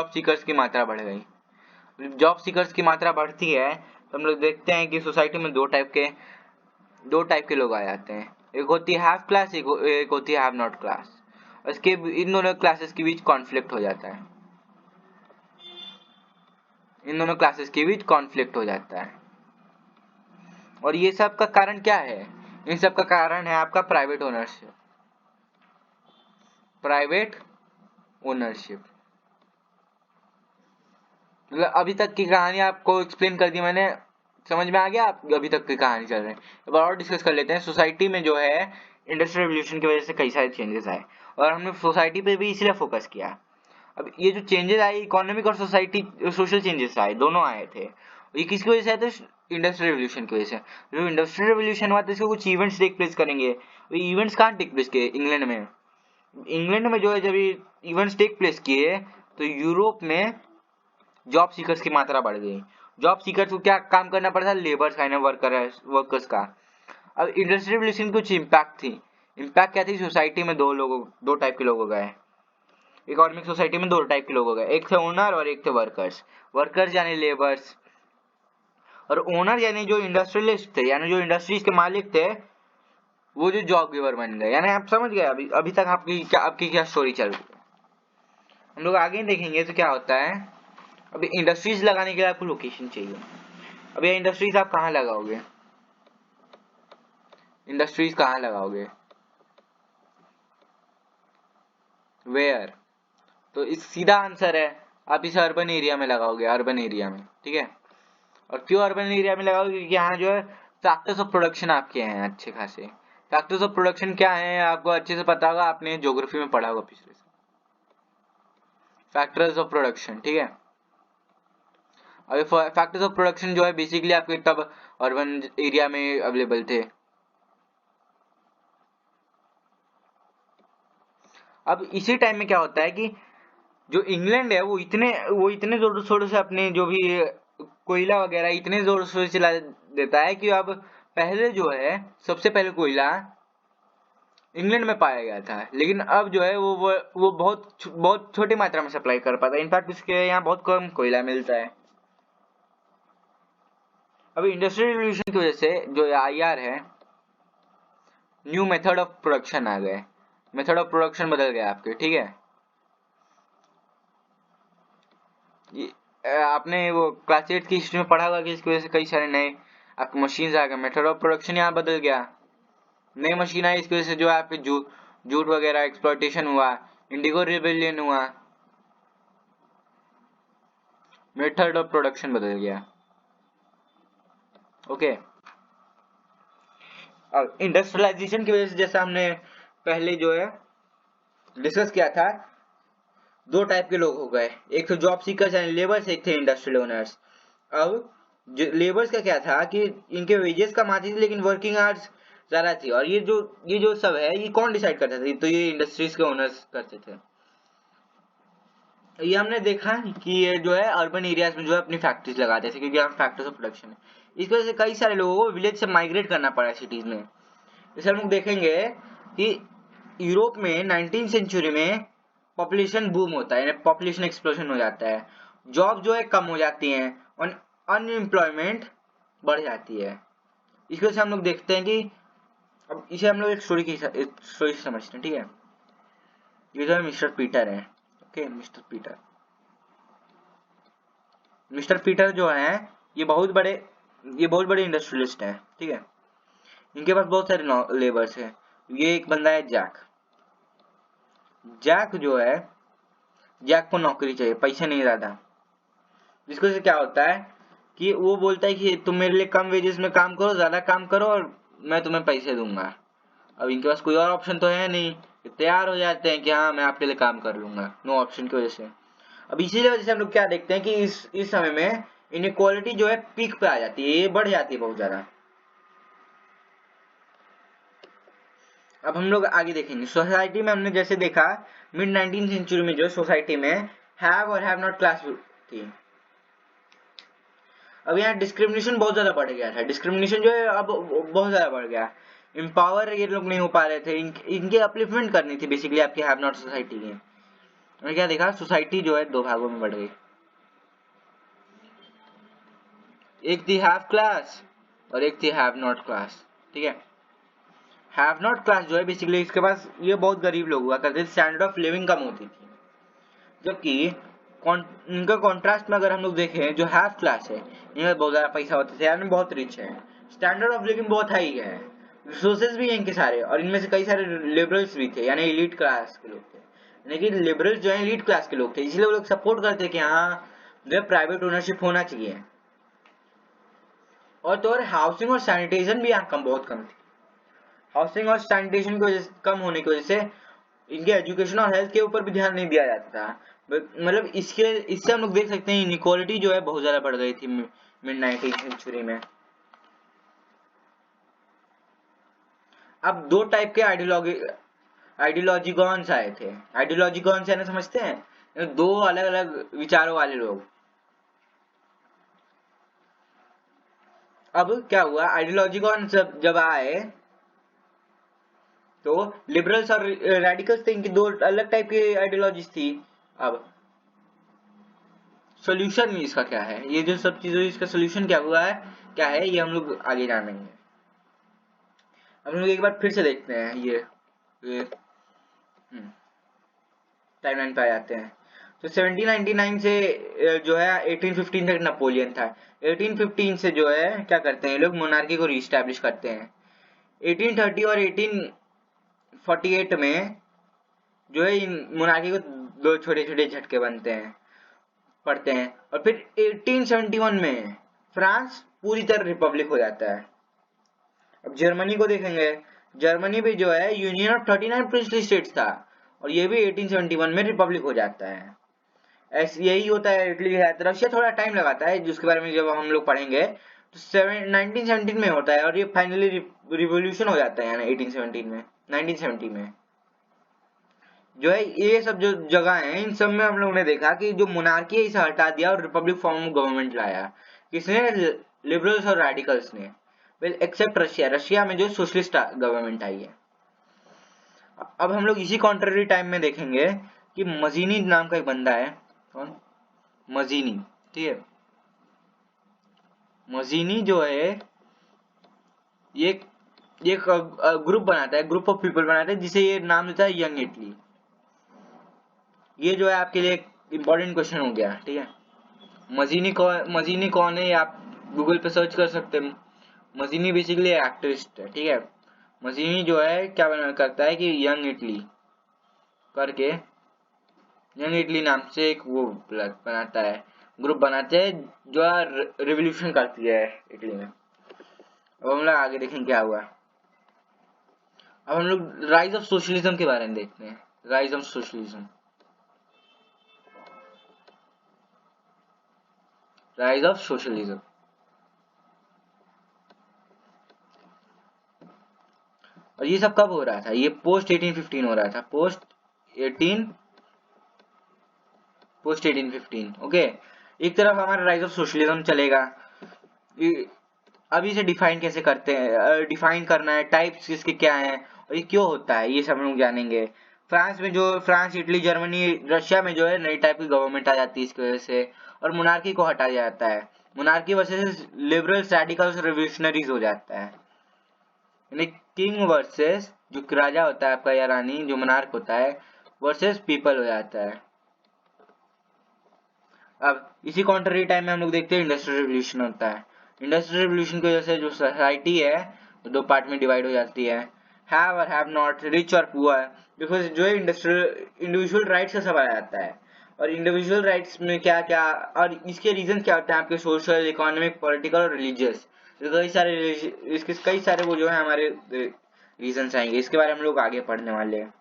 सीकर्स की मात्रा बढ़ गई। जॉब सीकर्स की मात्रा बढ़ती है तो हम लोग देखते हैं कि सोसाइटी में दो टाइप के लोग आ जाते हैं। एक होती है हैव क्लास, एक होती है हैव नॉट क्लास। इसके इन दोनों क्लासेस के बीच कॉन्फ्लिक्ट हो जाता है, इन दोनों क्लासेस के बीच कॉन्फ्लिक्ट हो जाता है। और ये सब का कारण क्या है, इन सब का कारण है आपका प्राइवेट ओनरशिप। प्राइवेट ओनरशिप मतलब अभी तक की कहानी आपको एक्सप्लेन कर दी मैंने, समझ में आ गया आप अभी तक की कहानी चल रही है। एक बार और डिस्कस कर लेते हैं। सोसाइटी में जो है इंडस्ट्रियल रेवोल्यूशन की वजह से कई सारे चेंजेस आए और हमने सोसाइटी पे भी इसलिए फोकस किया। अब ये जो चेंजेस आए, इकोनॉमिक और सोशल चेंजेस आए, दोनों आए थे। ये किसकी वजह से आए थे, इंडस्ट्रियल रेवोल्यूशन की वजह से। जो इंडस्ट्रियल रेवोल्यूशन हुआ था इसके कुछ इवेंट्स टेक प्लेस करेंगे। इवेंट्स कहाँ टेक प्लेस किए, इंग्लैंड में। इंग्लैंड में जो है जब ये इवेंट्स टेक प्लेस किए तो यूरोप में जॉब सीकर्स की मात्रा बढ़ गई। जॉब सीकर्स को क्या काम करना पड़ता, लेबर्स का, वर्कर्स का। अब इंडस्ट्रियल रेवोल्यूशन कुछ इम्पैक्ट थी। इम्पैक्ट क्या थी, सोसाइटी में दो टाइप के लोग हो गए। इकोनॉमिक सोसाइटी में दो टाइप के लोग हो गए, एक थे ओनर और एक थे वर्कर्स। वर्कर्स यानी लेबर्स, और ओनर यानी जो इंडस्ट्रियलिस्ट थे, यानी जो इंडस्ट्रीज के मालिक थे, वो जो जॉब गिवर बन गए। यानी आप समझ गए अभी तक आपकी क्या स्टोरी चल रही है। हम लोग आगे देखेंगे तो क्या होता है। अभी इंडस्ट्रीज लगाने के लिए आपको लोकेशन चाहिए। अब ये इंडस्ट्रीज आप कहाँ लगाओगे, इंडस्ट्रीज कहाँ लगाओगे, वेयर। तो इस सीधा आंसर है, आप इसे अर्बन एरिया में लगाओगे, अर्बन एरिया में, ठीक है। और क्यों अर्बन एरिया में लगाओगे, क्योंकि यहाँ जो है फैक्टर्स ऑफ प्रोडक्शन आपके हैं अच्छे खासे। फैक्टर्स ऑफ प्रोडक्शन क्या है आपको अच्छे से पता होगा, आपने ज्योग्राफी में पढ़ा होगा पिछले से। फैक्टर्स ऑफ प्रोडक्शन, ठीक है। अब फैक्टर्स ऑफ प्रोडक्शन जो है बेसिकली आपके तब अर्बन एरिया में अवेलेबल थे। अब इसी टाइम में क्या होता है कि जो इंग्लैंड है वो इतने जोर शोर से अपने जो भी कोयला वगैरह इतने जोर शोर से चला देता है कि अब पहले जो है सबसे पहले कोयला इंग्लैंड में पाया गया था, लेकिन अब जो है वो बहुत छोटी मात्रा में सप्लाई कर पाता है। इनफैक्ट उसके यहाँ बहुत कम कोयला मिलता है। अभी इंडस्ट्रियल रिवॉल्यूशन की वजह से जो आईआर है, न्यू मेथड ऑफ प्रोडक्शन आ गए, मेथड ऑफ प्रोडक्शन बदल गया आपके, ठीक है। आपने वो क्लास 8 की हिस्ट्री में पढ़ा होगा कि इसकी वजह से कई सारे नए आपके मशीन आ गए, मेथड ऑफ प्रोडक्शन यहाँ बदल गया, नई मशीन आई, इसकी वजह से जो है आपके जूट वगैरह एक्सप्लॉयटेशन हुआ, इंडिगो रिबेलियन हुआ, मेथड ऑफ प्रोडक्शन बदल गया। ओके। अब इंडस्ट्रियलाइजेशन की वजह से जैसा हमने पहले जो है डिस्कस किया था, दो टाइप के लोग हो गए, एक तो जॉब सीकर्स यानी लेबर्स, एक थे इंडस्ट्रियल ओनर्स। अब लेबर्स का क्या था कि इनके वेजेस कम आती थी लेकिन वर्किंग आवर्स ज्यादा थी, और ये जो सब है ये कौन डिसाइड करता था, तो ये इंडस्ट्रीज के ओनर्स करते थे। ये हमने देखा कि ये जो है अर्बन एरियाज में जो है अपनी फैक्ट्रीज लगाते थे, क्योंकि यहाँ फैक्ट्रीज ऑफ प्रोडक्शन है। इस वजह से कई सारे लोगों को विलेज से माइग्रेट करना पड़ा सिटीज में। जैसे हम लोग देखेंगे कि यूरोप में 19th सेंचुरी में पॉपुलेशन बूम होता है, पॉपुलेशन एक्सप्लोजन हो जाता है, जॉब जो है कम हो जाती हैं और अनएम्प्लॉयमेंट बढ़ जाती है। इस वजह से हम लोग देखते हैं कि अब इसे हम लोग एक स्टोरी से समझते हैं, ठीक है। ये जो है मिस्टर पीटर है, ओके। मिस्टर पीटर जो है ये बहुत बड़े ये बहुत बड़े इंडस्ट्रियलिस्ट हैं, ठीक है। इनके पास बहुत सारे लेबर्स हैं। ये एक बंदा है जैक। जैक जो है, जैक को नौकरी चाहिए, पैसे नहीं ज्यादा। जिसको से क्या होता है कि वो बोलता है कि तुम मेरे लिए कम वेजेस में काम करो, ज्यादा काम करो और मैं तुम्हें पैसे दूंगा। अब इनके पास कोई और ऑप्शन तो है नहीं, तैयार हो जाते हैं कि हाँ मैं आपके लिए काम कर लूंगा, नो ऑप्शन की वजह से। अब इसी वजह से हम लोग क्या देखते हैं कि इस समय में इनइक्वालिटी जो है पीक पे आ जाती है, ये बढ़ जाती है बहुत ज्यादा। अब हम लोग आगे देखेंगे सोसाइटी में। हमने जैसे देखा मिड 19th सेंचुरी में जो सोसाइटी में हैव और हैव नॉट क्लास थी। अब यहाँ डिस्क्रिमिनेशन बहुत ज्यादा बढ़ गया था। डिस्क्रिमिनेशन जो है अब बहुत ज्यादा बढ़ गया। एम्पावर ये लोग नहीं हो पा रहे थे। इनकी अपलिफ्टमेंट करनी थी बेसिकली आपकी हैव नॉट सोसाइटी की। और क्या देखा, सोसाइटी जो है दो भागों में बढ़ गई। एक थी हैव क्लास और एक थी हैव नॉट क्लास, ठीक है। हैव नॉट क्लास जो है बेसिकली इसके पास ये बहुत गरीब लोग हुआ करते थे, स्टैंडर्ड ऑफ लिविंग कम होती थी। जबकि इनका कॉन्ट्रास्ट में अगर हम लोग देखें जो हैव क्लास है, इनका बहुत ज्यादा पैसा होते थे, यानी बहुत रिच है, स्टैंडर्ड ऑफ लिविंग बहुत हाई है, रिसोर्सेज भी है इनके सारे, और इनमें से कई सारे लिबरल्स भी थे, यानी एलिट क्लास के लोग थे। लेकिन लिबरल्स जो है एलिट क्लास के लोग थे, इसलिए वो लोग सपोर्ट करते कि हाँ जो है प्राइवेट ओनरशिप होना चाहिए। और तो और हाउसिंग और सैनिटेशन भी यहाँ बहुत कम थी। हाउसिंग और सैनिटेशन की वजह कम होने की वजह से इनके एजुकेशन और हेल्थ के ऊपर भी ध्यान नहीं दिया जाता। मतलब इससे हम लोग देख सकते हैं इनइक्वालिटी जो है बहुत ज्यादा बढ़ गई थी मिड 19th सेंचुरी में। अब दो टाइप के आइडियोलॉजिकॉन्स आए थे। आइडियोलॉजिकॉन्स यानी समझते हैं, दो अलग अलग विचारों वाले लोग। अब क्या हुआ, आइडियोलॉजिकॉन जब आए तो लिबरल्स और रेडिकल्स थे, इनकी दो अलग टाइप की आइडियोलॉजीज थी। अब सोल्यूशन इसका क्या है, ये जो सब चीजों इसका सोल्यूशन क्या हुआ है, क्या है, ये हम लोग आगे जानेंगे। हम लोग एक बार फिर से देखते हैं ये टाइमलाइन पे आ जाते हैं। तो 1799 से जो है 1815 तक नेपोलियन था। 1815 से जो है क्या करते हैं, लोग मोनार्की को रीस्टैब्लिश करते हैं। 1830 और 1848 में जो है इन मोनार्की को दो छोटे छोटे झटके बनते हैं, पड़ते हैं। और फिर 1871 में फ्रांस पूरी तरह रिपब्लिक हो जाता है। अब जर्मनी को देखेंगे, जर्मनी भी जो है यूनियन ऑफ 39 प्रिंसली स्टेट्स था, और ये भी 1871 में रिपब्लिक हो जाता है। ऐसे यही होता है इटली के साथ। रशिया थोड़ा टाइम लगाता है, जिसके बारे में जब हम लोग पढ़ेंगे तो 1917 में होता है, और ये फाइनली रिवोल्यूशन हो जाता है यानी 1817 में, 1970 में। जो है ये सब जो जगह है, इन सब में हम लोगों ने देखा कि जो मोनार्की है इसे हटा दिया और रिपब्लिक फॉर्म गवर्नमेंट लाया। किसने, लिबरल्स और रेडिकल्स ने। वेल एक्सेप्ट रशिया, रशिया में जो सोशलिस्ट गवर्नमेंट आई है। अब हम लोग इसी कॉन्ट्ररी टाइम में देखेंगे कि मजीनी नाम का एक बंदा है। कौन, मजीनी, ठीक है। मजीनी जो है ये एक ग्रुप बनाता है, ग्रुप ऑफ पीपल बनाता है, जिसे ये नाम देता है यंग इटली। ये जो है आपके लिए इंपॉर्टेंट क्वेश्चन हो गया, ठीक है। मजीनी कौन है, आप गूगल पे सर्च कर सकते हैं। मजीनी बेसिकली एक्टिविस्ट है, ठीक है। मजीनी जो है क्या करता है कि यंग इटली करके, यंग इटली नाम से एक वो बनाता है, ग्रुप बनाते हैं जो रिवोल्यूशन करती है इटली में। अब हम लोग आगे देखेंगे क्या हुआ। अब हम लोग राइज ऑफ सोशलिज्म के बारे में देखते हैं। Rise of socialism, rise of socialism. और ये सब कब हो रहा था, ये पोस्ट 1815 हो रहा था, पोस्ट 1815, ओके। एक तरफ हमारा राइज ऑफ सोशलिज्म चलेगा। अभी से डिफाइन कैसे करते हैं, डिफाइन करना है, टाइप्स इसके क्या हैं और ये क्यों होता है, ये सब हम लोग जानेंगे। फ्रांस में जो, फ्रांस, इटली, जर्मनी, रशिया में जो है नई टाइप की गवर्नमेंट आ जाती है इसकी वजह से, और मोनार्की को हटा दिया जाता है। Monarchy versus liberals, radicals, revolutionaries हो जाता है। यानी किंग वर्सेस जो राजा होता है आपका या रानी, जो मोनार्क होता है, वर्सेस पीपल हो जाता है। अब इसी कॉन्ट्ररी टाइम में हम लोग देखते हैं इंडस्ट्रियल रिवोल्यूशन होता है। इंडस्ट्रियल रिवोल्यूशन की वजह से जो सोसाइटी है दो पार्ट में डिवाइड हो जाती है, हैव और हैव नॉट, रिच और पुअर। बिकॉज जो है इंडस्ट्रियल इंडिविजुअल राइट्स का सवाल आता है, और इंडिविजुअल राइट्स में क्या क्या और इसके रीजन क्या होते हैं आपके सोशल, इकोनॉमिक, पॉलिटिकल और रिलीजियस। इसके कई सारे वो जो है हमारे रीजन आएंगे, इसके बारे में हम लोग आगे पढ़ने वाले हैं।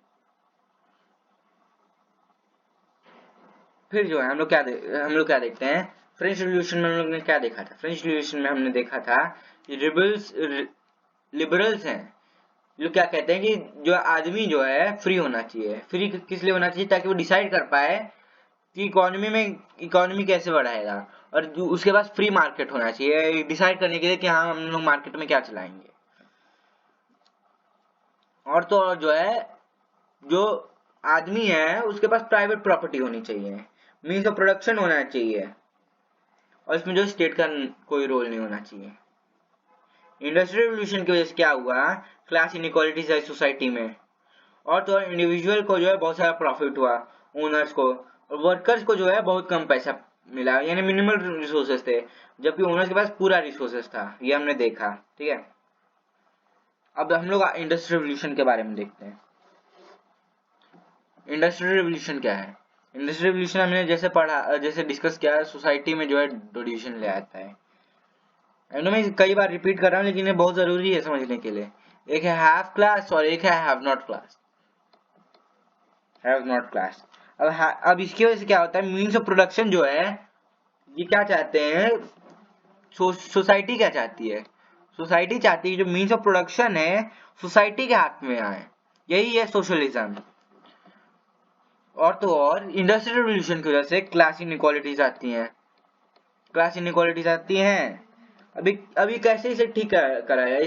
फिर जो है हम लोग क्या देखते हैं, फ्रेंच रिवॉल्यूशन में हम लोग ने क्या देखा था। फ्रेंच रिवॉल्यूशन में हमने देखा था कि लिबरल्स हैं जो क्या कहते हैं कि जो आदमी जो है फ्री होना चाहिए। फ्री किस लिए होना चाहिए, ताकि वो डिसाइड कर पाए कि इकोनॉमी कैसे बढ़ाएगा, और उसके पास फ्री मार्केट होना चाहिए डिसाइड करने के लिए कि हाँ हम लोग मार्केट में क्या चलाएंगे। और तो और जो है जो आदमी है उसके पास प्राइवेट प्रॉपर्टी होनी चाहिए, मीन्स ऑफ प्रोडक्शन होना चाहिए, और इसमें जो स्टेट का कोई रोल नहीं होना चाहिए। इंडस्ट्रियल रिवॉल्यूशन की वजह से क्या हुआ, क्लास इनइक्वालिटीज है सोसाइटी में, और तो इंडिविजुअल को जो है बहुत सारा प्रॉफिट हुआ, ओनर्स को, और वर्कर्स को जो है बहुत कम पैसा मिला, यानी मिनिमल रिसोर्सेज थे, जबकि ओनर्स के पास पूरा रिसोर्सेज था। ये हमने देखा, ठीक है। अब हम लोग इंडस्ट्रियल रिवॉल्यूशन के बारे में देखते हैं। इंडस्ट्रियल रिवॉल्यूशन क्या है। इंडस्ट्रियल रिवॉल्यूशन हमने जैसे डिस्कस किया, सोसाइटी में जो है दो डिवीजन ले आता है। मैं कई बार रिपीट कर रहा हूँ, लेकिन ये बहुत जरूरी है समझने के लिए। एक है हैव क्लास और एक है have not class. Have not class. अब इसकी वजह से क्या होता है, मीन्स ऑफ प्रोडक्शन जो है ये क्या चाहते हैं, सोसाइटी क्या चाहती है, सोसाइटी चाहती है जो मीन्स ऑफ प्रोडक्शन है सोसाइटी के हाथ में आए, यही है सोशलिज्म। और तो और इंडस्ट्रियल रिवॉल्यूशन की वजह से क्लास इनइक्वालिटीज आती हैं, क्लास इनइक्वालिटीज आती हैं। अभी कैसे इसे ठीक करा है,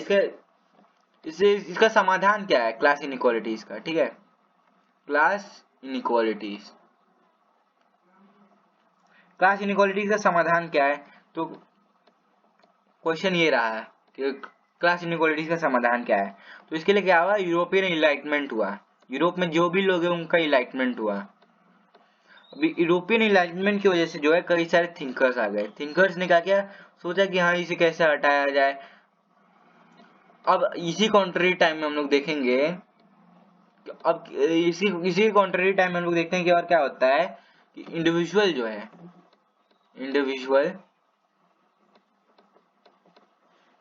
इसका समाधान क्या है क्लास इनइक्वालिटीज का, ठीक है। क्लास इनइक्वालिटीज का समाधान क्या है, तो क्वेश्चन ये रहा है कि क्लास इनइक्वालिटीज का समाधान क्या है। तो इसके लिए क्या हुआ, यूरोपियन इनलाइटमेंट हुआ। यूरोप में जो भी लोग हैं उनका इनलाइटमेंट हुआ। अभी यूरोपियन इनलाइटमेंट की वजह से जो है कई सारे थिंकर्स आ गए। थिंकर्स ने क्या किया, सोचा कि हाँ इसे कैसे हटाया जाए। अब इसी कॉन्ट्ररी टाइम में हम लोग देखेंगे, अब इसी कॉन्ट्ररी टाइम में हम लोग देखते हैं कि और क्या होता है कि इंडिविजुअल जो है,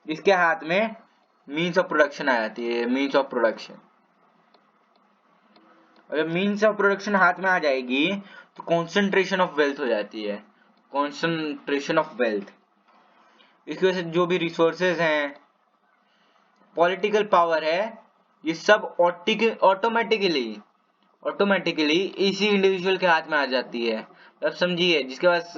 इसके हाथ में मीन्स ऑफ प्रोडक्शन आ जाती है, मीन्स ऑफ प्रोडक्शन। और जब मीन्स ऑफ प्रोडक्शन हाथ में आ जाएगी तो कॉन्सेंट्रेशन ऑफ वेल्थ हो जाती है, कॉन्सेंट्रेशन ऑफ वेल्थ। इसकी वजह से जो भी रिसोर्सेज हैं, पॉलिटिकल पावर है, ये सब ऑटोमेटिकली इसी इंडिविजुअल के हाथ में आ जाती है। अब समझिए, जिसके पास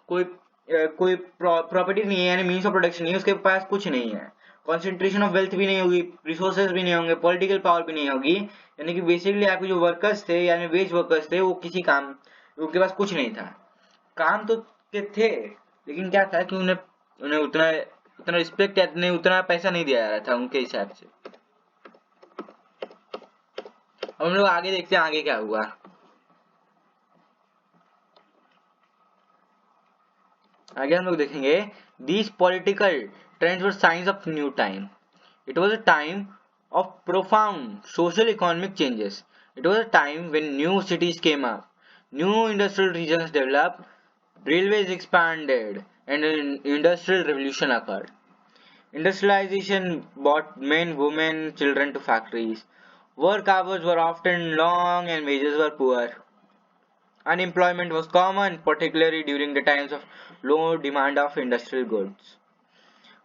कोई प्रॉपर्टी नहीं है, यानी मीन्स ऑफ प्रोडक्शन नहीं है, उसके पास कुछ नहीं है, कॉन्सेंट्रेशन ऑफ वेल्थ भी नहीं होगी, रिसोर्सेज भी नहीं होंगे, पॉलिटिकल पावर भी नहीं होगी। यानी कि बेसिकली आपके जो वर्कर्स थे यानी वेज वर्कर्स थे, वो किसी काम, उनके पास कुछ नहीं था। काम तो के थे, लेकिन क्या था कि उन्हें उतना रिस्पेक्ट या नहीं, उतना पैसा नहीं दिया जा रहा था उनके हिसाब से। हम लोग आगे देखते हैं आगे क्या हुआ। आगे हम लोग देखेंगे, these political trends were signs of new time. It was a time of profound social economic changes. It was a time when new cities came up, new industrial regions developed, railways expanded, and an industrial revolution occurred. Industrialization brought men, women, children to factories. Work hours were often long and wages were poor. Unemployment was common, particularly during the times of low demand of industrial goods.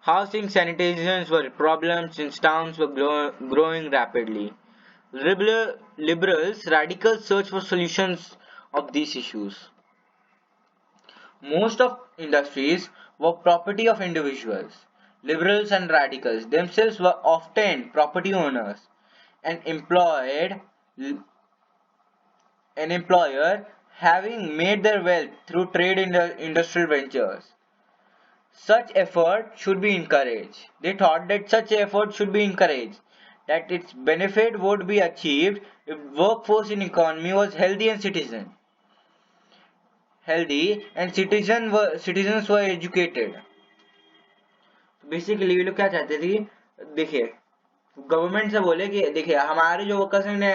Housing sanitations were problems since towns were growing rapidly. Liberals, radicals searched for solutions of these issues. Most of industries were property of individuals. Liberals and radicals themselves were often property owners and employer having made their wealth through trade in the industrial ventures. Such effort should be encouraged. They thought that such effort should be encouraged, that its benefit would be achieved if workforce in economy was healthy and citizens were educated. Basically ये लोग क्या चाहते थे, देखिए government से बोले कि देखिए हमारे जो वर्कर्स ने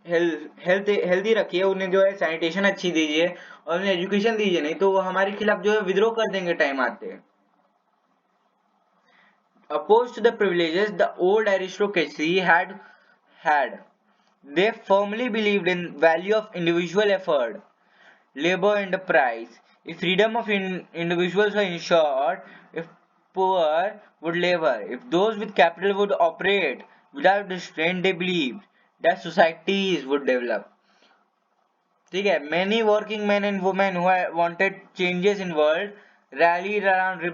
हेल्थी रखिए, उन्हें जो है सैनिटेशन अच्छी दीजिए और उन्हें एजुकेशन दीजिए, नहीं तो वो हमारे खिलाफ जो है विद्रोह कर देंगे टाइम आते। Opposed to the privileges the old aristocracy had, they firmly believed in value of individual effort, labor enterprise. If freedom of individuals were ensured, if poor would labor, if those with capital would operate without restraint, they believed that societies would develop. ठीक है, many working men and women who wanted changes in world rallied around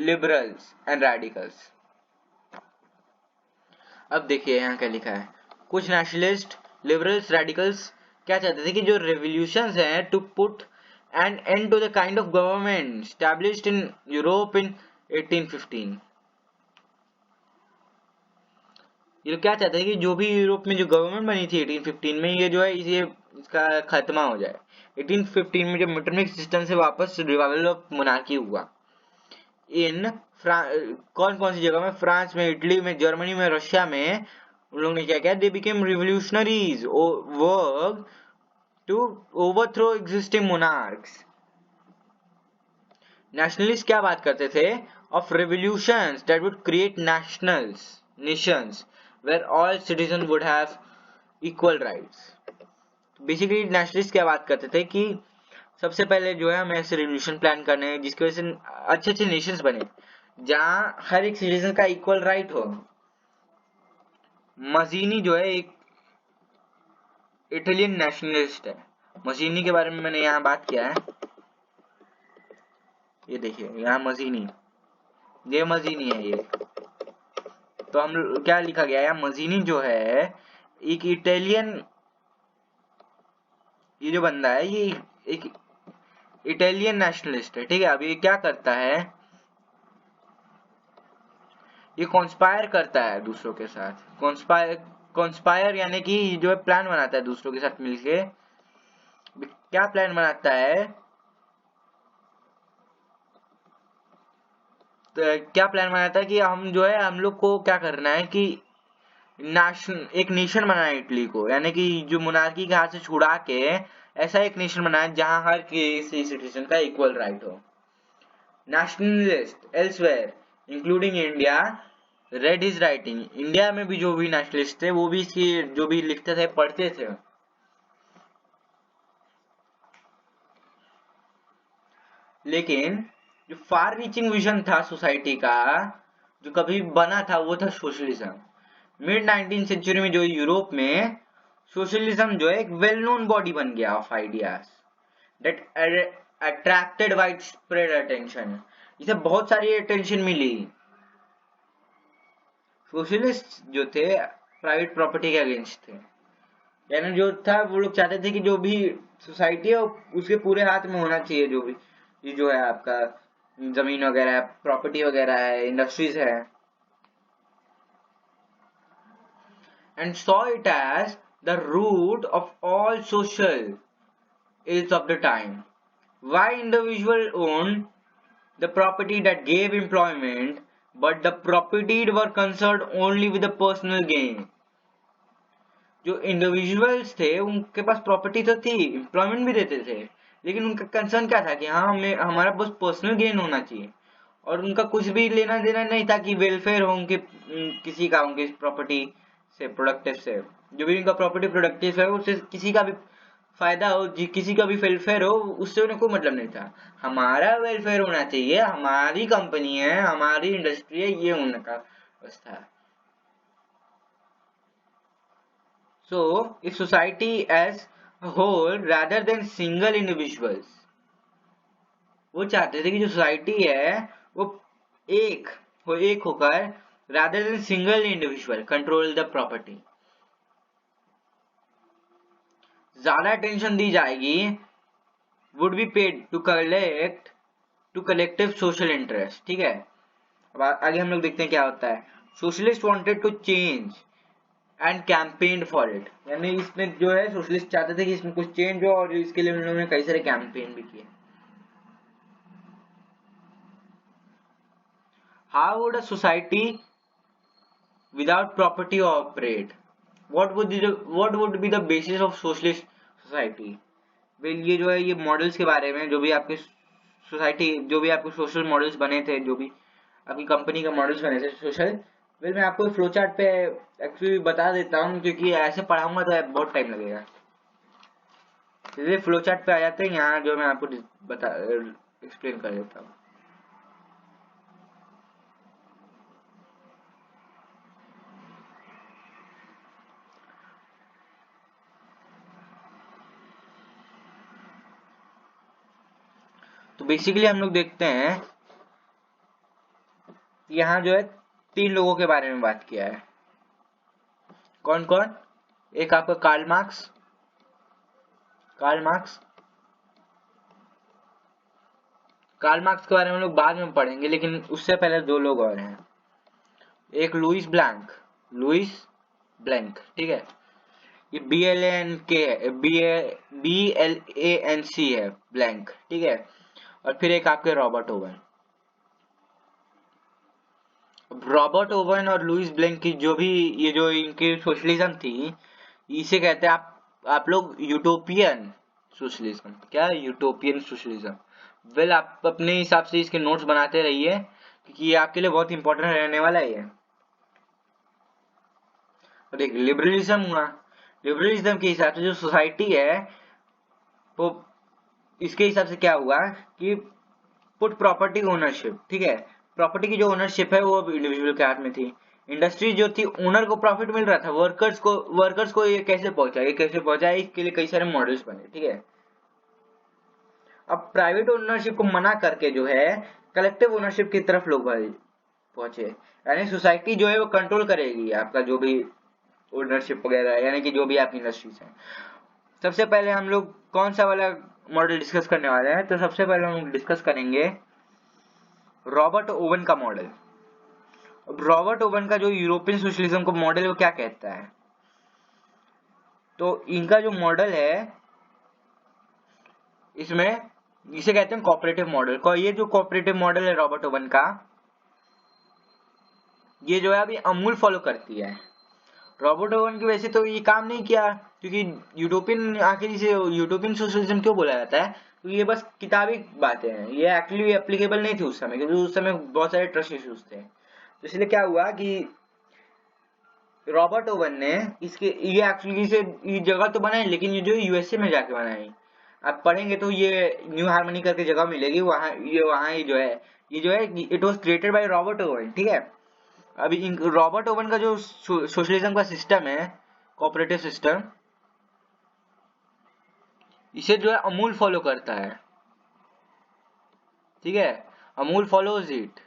liberals and radicals. अब देखिए यहाँ क्या लिखा है, कुछ nationalist liberals radicals क्या चाहते थे कि जो रेवोल्यूशंस हैं to put and end to the kind of government established in Europe in 1815। ये क्या चाहते हैं कि जो भी यूरोप में जो गवर्नमेंट बनी थी 1815 में, ये जो है इसे इसका खात्मा हो जाए। 1815 में जब मेटरनिक सिस्टम से वापस रिवाइवल ऑफ मोनार्की हुआ इन कौन कौन सी जगह में, फ्रांस में, इटली में, जर्मनी में, रशिया में, उन लोगों ने क्या किया, they became revolutionaries, work to overthrow existing monarchs. Nationalist क्या बात करते थे, of revolutions that would create nations where all citizen would have equal rights. Basically nationalist क्या बात करते थे कि सबसे पहले जो है हमें ऐसे रेवोल्यूशन प्लान करने हैं जिसकी वजह से अच्छे अच्छे नेशंस बने जहां हर एक सिटीजन का इक्वल राइट हो। मजीनी जो है एक इटालियन नेशनलिस्ट है। मजीनी के बारे में मैंने यहाँ बात किया है, ये देखिए यहाँ मजीनी, ये मजीनी है ये। तो हम क्या लिखा गया है, मजीनी जो है एक इटालियन, ये जो बंदा है ये एक इटालियन नेशनलिस्ट है, ठीक है। अब ये क्या करता है, ये कॉन्स्पायर करता है दूसरों के साथ, कॉन्स्पायर यानी कि जो है प्लान बनाता है दूसरों के साथ मिलके। क्या प्लान बनाता है, तो क्या प्लान बनाता है कि हम जो है हम लोग को क्या करना है कि एक नेशन बनाना है इटली को, यानी कि जो मोनार्की के हाथ से छुड़ा के ऐसा एक नेशन बनाया जहां हर किसी सिटीजन का इक्वल राइट हो। Nationalist elsewhere including India read his writing, India में भी जो भी नेशनलिस्ट थे वो भी इसकी जो भी लिखते थे पढ़ते थे। लेकिन जो फार रीचिंग विजन था सोसाइटी का जो कभी बना था वो था सोशलिज्म। मिड 19th सेंचुरी में जो यूरोप में सोशलिज्म जो है एक वेल नोन बॉडी बन गया of ideas that attracted wide spread attention, इसे बहुत सारी अटेंशन मिली। सोशलिस्ट जो थे प्राइवेट प्रॉपर्टी के अगेंस्ट थे, यानी जो था वो लोग चाहते थे कि जो भी सोसाइटी है उसके पूरे हाथ में होना चाहिए, जो भी ये जो है आपका जमीन वगैरह है, प्रॉपर्टी वगैरह है, इंडस्ट्रीज है। And saw it as the root of all social ills of the time. Why individual owned the property that gave employment, but the propertied were concerned only with the personal gain. जो individuals थे उनके पास property तो थी, employment भी देते थे, लेकिन उनका कंसर्न क्या था कि हाँ हमें हमारा बस पर्सनल गेन होना चाहिए, और उनका कुछ भी लेना देना नहीं था कि वेलफेयर हो उनके किसी का उनकी प्रॉपर्टी से, प्रोडक्टिव से। जो भी उनका प्रॉपर्टी प्रोडक्टिव है उससे किसी का भी फायदा हो, किसी का भी वेलफेयर हो, उससे उन्हें कोई मतलब नहीं था। हमारा वेलफेयर होना चाहिए, हमारी कंपनी है, हमारी इंडस्ट्री है, ये उनका व्यवस्था है। So, if society as a whole rather than single individuals, वो चाहते थे कि जो सोसाइटी है वो एक होकर rather than single individual control the property, ज्यादा अटेंशन दी जाएगी, would be paid to collective social interest, ठीक है। अब आगे हम लोग देखते हैं क्या होता है। Socialist wanted to change and campaign for it, यानी इसमें जो है सोशलिस्ट चाहते थे कि इसमें कुछ चेंज हो, और इसके लिए उन्होंने कई सारे कैंपेन भी किए। How would a society without property operate? what would be the basis of socialist society? Well ये जो है ये मॉडल्स के बारे में, जो भी आपके सोसाइटी, जो भी आपके सोशल मॉडल्स बने थे, जो भी आपकी कंपनी का मॉडल्स बने थे सोशल, वेल मैं आपको फ्लो चार्ट पे एक्चुअली बता देता हूँ, क्योंकि ऐसे पढ़ाऊंगा तो बहुत टाइम लगेगा। इसलिए फ्लो चार्ट पे आ जाते हैं, यहाँ जो मैं आपको बता एक्सप्लेन कर देता हूँ। तो बेसिकली हम लोग देखते हैं यहाँ जो है 3 लोगों के बारे में बात किया है। कौन कौन? एक आपका कार्ल मार्क्स के बारे में हम लोग बाद में पढ़ेंगे, लेकिन उससे पहले 2 लोग और हैं। एक लुइस ब्लैंक, ठीक है, ये BLANC है, ब्लैंक, ठीक है। और फिर एक आपके रॉबर्ट ओवन और लुइस ब्लैंक की जो भी ये जो इनकी सोशलिज्म थी, इसे कहते हैं आप लोग यूटोपियन सोशलिज्म। क्या? Utopian socialism. वेल आप अपने हिसाब से इसके नोट्स बनाते रहिए, क्योंकि ये आपके लिए बहुत इंपॉर्टेंट रहने वाला है। और एक लिबरलिज्म हुआ। लिबरलिज्म के हिसाब से जो सोसाइटी है वो, इसके हिसाब से क्या हुआ कि पुट प्रॉपर्टी ओनरशिप, ठीक है, प्रॉपर्टी की जो ओनरशिप है वो अब इंडिविजुअल के हाथ में थी। इंडस्ट्री जो थी, ओनर को प्रॉफिट मिल रहा था, वर्कर्स को ये कैसे पहुंचा, इसके लिए कई सारे मॉडल्स बने, ठीक है। अब प्राइवेट ओनरशिप को मना करके जो है कलेक्टिव ओनरशिप की तरफ लोग पहुंचे, यानी सोसाइटी जो है वो कंट्रोल करेगी आपका जो भी ओनरशिप वगैरह, यानी कि जो भी आपकी इंडस्ट्रीज है। सबसे पहले हम लोग कौन सा वाला मॉडल डिस्कस करने वाले हैं? तो सबसे पहले हम डिस्कस करेंगे रॉबर्ट ओवन का मॉडल। रॉबर्ट ओवन का जो यूरोपियन सोशलिज्म को मॉडल वो क्या कहता है? तो इनका जो मॉडल है, इसमें इसे कहते हैं कोऑपरेटिव मॉडल को। ये जो कोऑपरेटिव मॉडल है रॉबर्ट ओवन का, ये जो है अभी अमूल फॉलो करती है। रॉबर्ट ओवन की वैसे तो ये काम नहीं किया, क्योंकि यूटोपियन, आखिर इसे यूटोपियन सोशलिज्म क्यों बोला जाता है? तो ये बस किताबी बातें हैं, ये एक्चुअली एप्लीकेबल नहीं थी उस समय, क्योंकि उस समय बहुत सारे ट्रस्ट इश्यूज थे। तो इसलिए क्या हुआ कि रॉबर्ट ओवन ने ये एक्चुअली ये जगह तो बनाई, लेकिन ये जो यूएसए में जाके बनाई, आप पढ़ेंगे तो ये न्यू हार्मनी करके जगह मिलेगी, वहां ये जो है it was created by Robert oven, ठीक है। अभी रॉबर्ट ओवन का जो सोशलिज्म का सिस्टम है, कोऑपरेटिव सिस्टम, इसे जो है अमूल फॉलो करता है, ठीक है, अमूल फॉलोज इट।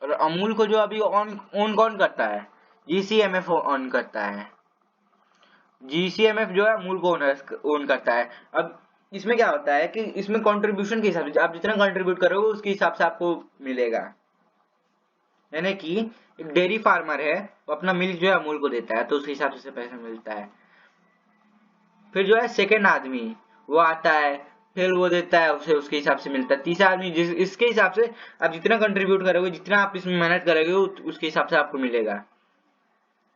और अमूल को जो अभी ऑन कौन करता है? जीसीएमएफ ऑन करता है। जीसीएमएफ जो है अमूल को ओन करता है। अब इसमें क्या होता है कि इसमें कंट्रीब्यूशन के हिसाब से, आप जितना कंट्रीब्यूट करोगे उसके हिसाब से आपको मिलेगा। यानी कि एक डेयरी फार्मर है, वो अपना मिल्क जो है अमूल को देता है, तो उसके हिसाब से पैसा मिलता है। फिर जो है सेकेंड आदमी वो आता है, फिर वो देता है, उसे उसके हिसाब से मिलता है। तीसरा आदमी इसके हिसाब से आप जितना कंट्रीब्यूट करोगे, जितना आप इसमें मेहनत करोगे, उसके हिसाब से आपको मिलेगा,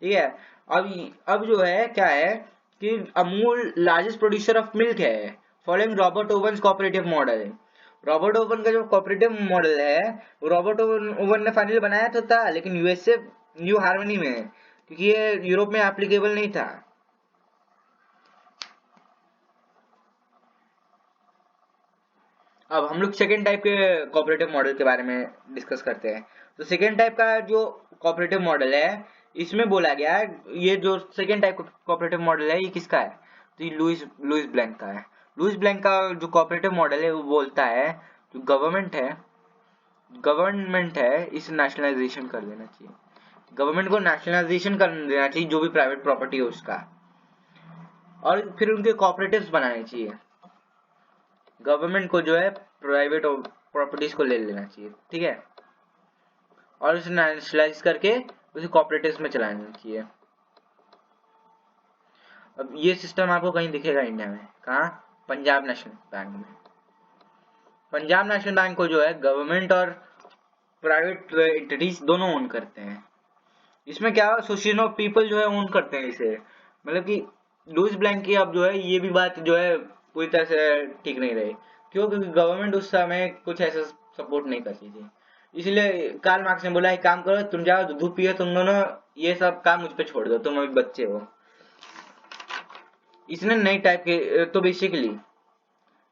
ठीक है। अब जो है क्या है कि Amul largest producer of milk है, following Robert Owen cooperative model. Robert Owen का जो कोऑपरेटिव मॉडल है, रॉबर्ट ओवन ने फाइनली बनाया तो था, लेकिन यूएसए न्यू हार्मनी में, क्योंकि ये यूरोप में एप्लीकेबल नहीं था। अब हम लोग सेकेंड टाइप के कोऑपरेटिव मॉडल के बारे में डिस्कस करते हैं। तो सेकेंड टाइप का जो कोऑपरेटिव मॉडल है, इसमें बोला गया है, ये जो सेकेंड टाइप का कोऑपरेटिव मॉडल है, ये किसका है? तो ये लुइस ब्लैंक का है। लुइस ब्लैंक का जो कोऑपरेटिव मॉडल है, वो बोलता है जो गवर्नमेंट है इसे नेशनलाइजेशन कर देना चाहिए। गवर्नमेंट को नेशनलाइजेशन कर देना चाहिए जो भी प्राइवेट प्रॉपर्टी है उसका, और फिर उनके कोऑपरेटिव्स बनाने चाहिए। गवर्नमेंट को जो है प्राइवेट प्रॉपर्टीज को ले लेना चाहिए, ठीक है, और उसे नेशनलाइज करके उसे कोऑपरेटिव्स में चलाना चाहिए। अब ये सिस्टम आपको कहीं दिखेगा इंडिया में, कहाँ? पंजाब नेशनल बैंक में। पंजाब नेशनल बैंक को जो है गवर्नमेंट और प्राइवेट एंटिटीज दोनों ओन करते हैं। इसमें क्या एसोसिएशन ऑफ पीपल जो है ओन करते हैं इसे, मतलब कि लुइस ब्लैंक की अब जो है ये भी बात जो है पूरी तरह से ठीक नहीं रही। क्यों? क्योंकि गवर्नमेंट उस समय कुछ ऐसा सपोर्ट नहीं करती थी। इसलिए कार्ल मार्क्स ने बोला एक काम करो, तुम जाओ दूध पियो, तुम दोनों ये सब काम मुझ पे छोड़ दो, तुम अभी बच्चे हो। इसने नई टाइप के तो बेसिकली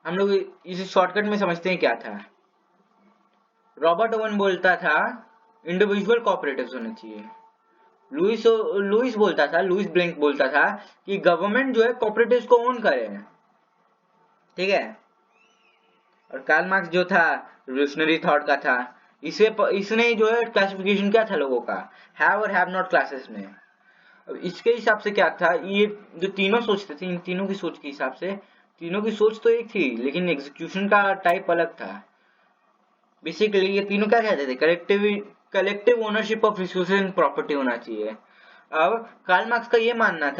हम लोग इसे शॉर्टकट में समझते हैं क्या था। रॉबर्ट ओवन बोलता था इंडिविजुअल कोऑपरेटिव्स होने चाहिए। लुइस ब्लैंक बोलता था कि गवर्नमेंट जो है कोऑपरेटिव्स को ओन करे, ठीक है। और कार्ल मार्क्स जो था रिवोल्यूशनरी थॉट का था, इसने जो है क्लासिफिकेशन क्या था लोगों का, हैव और हैव नॉट क्लासेस में। अब इसके हिसाब से क्या था, ये जो तीनों सोचते थे, इन तीनों की सोच के हिसाब से तीनों की सोच तो एक थी लेकिन एग्जीक्यूशन का टाइप अलग था। बेसिकली ये तीनों क्या कहते थे, collective ownership of resources and property होना चाहिए। अब कार्ल मार्क्स का ये मानना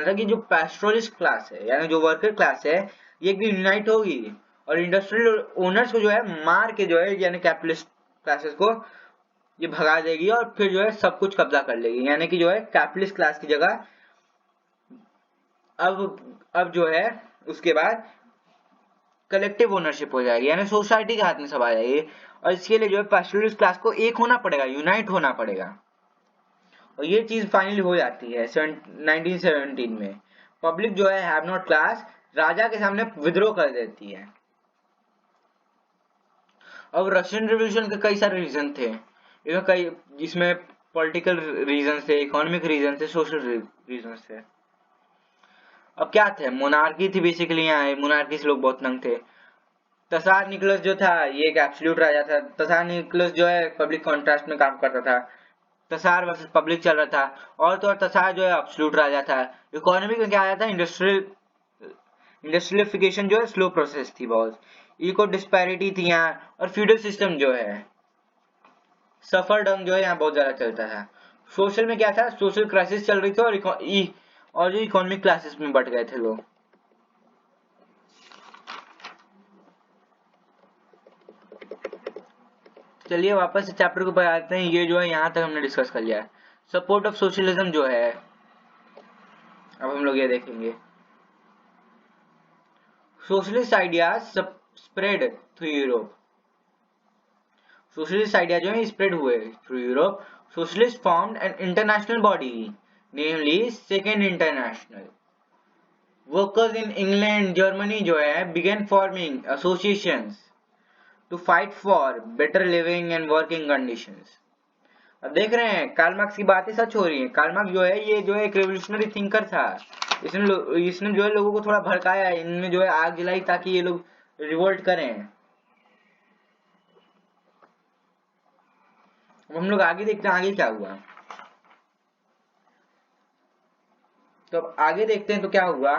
था कि जो पैस्ट्रोलिस्ट क्लास है यानी जो वर्कर क्लास है ये यूनाइट होगी और इंडस्ट्रियल ओनर्स को जो है मार के जो है यानी कैपिटलिस्ट क्लासेस को ये भगा देगी और फिर जो है सब कुछ कब्जा कर लेगी, यानी कि जो है कैपिटलिस्ट क्लास की जगह अब जो है उसके बाद कलेक्टिव ओनरशिप हो जाएगी यानी सोसाइटी के हाथ में सब आ जाएगी। और इसके लिए जो है पैस्ट्रोलिस्ट क्लास को एक होना पड़ेगा, यूनाइट होना पड़ेगा। और ये चीज फाइनली हो जाती है 1917 में। पब्लिक जो है हैव नॉट क्लास राजा के सामने विद्रोह कर देती है। अब रशियन रिवॉल्यूशन के कई सारे रीजन थे, जिसमें पॉलिटिकल रीजन थे, इकोनॉमिक रीजन थे, सोशल रीजन थे। अब क्या थे, मोनार्की थी बेसिकली, यहाँ मोनार्की से लोग बहुत तंग थे। तसार निकोलस जो था ये एक एब्सोल्यूट राजा था। तसार निकोलस जो है पब्लिक कॉन्ट्रास्ट में काम करता था, तसार वर्सेस पब्लिक चल रहा था। और तो और तसार जो है एब्सोल्यूट राजा था। इकोनॉमी में क्या आया था, इंडस्ट्रियलिफिकेशन जो है स्लो प्रोसेस थी बहुत, इको डिस्पैरिटी थी यहाँ, और फ्यूडल सिस्टम जो है सफरडम जो है यहाँ बहुत ज्यादा चलता था। सोशल में क्या था, सोशल क्राइसिस चल रही थी और जो इकोनॉमिक क्लासेस में बट गए थे लोग। चलिए वापस से चैप्टर को आते हैं। ये जो है यहाँ तक हमने डिस्कस कर लिया है। सपोर्ट ऑफ सोशलिज्म जो है अब हम लोग ये देखेंगे। Socialist ideas spread through Europe. Socialist idea जो है स्प्रेड हुए through Europe. Socialist formed an international body namely second international. Workers in England Germany जो है began forming associations to fight for better living and working conditions. अब देख रहे हैं Karl Marx की बातें सच हो रही हैं। कार्ल मार्क्स जो है ये जो है एक रेवोल्यूशनरी थिंकर था। इसने जो है लोगों को थोड़ा भड़काया, इनमें जो है आग जलाई ताकि ये लोग रिवोल्ट करें। अब हम लोग आगे देखते हैं आगे क्या हुआ। तो अब आगे देखते हैं तो क्या हुआ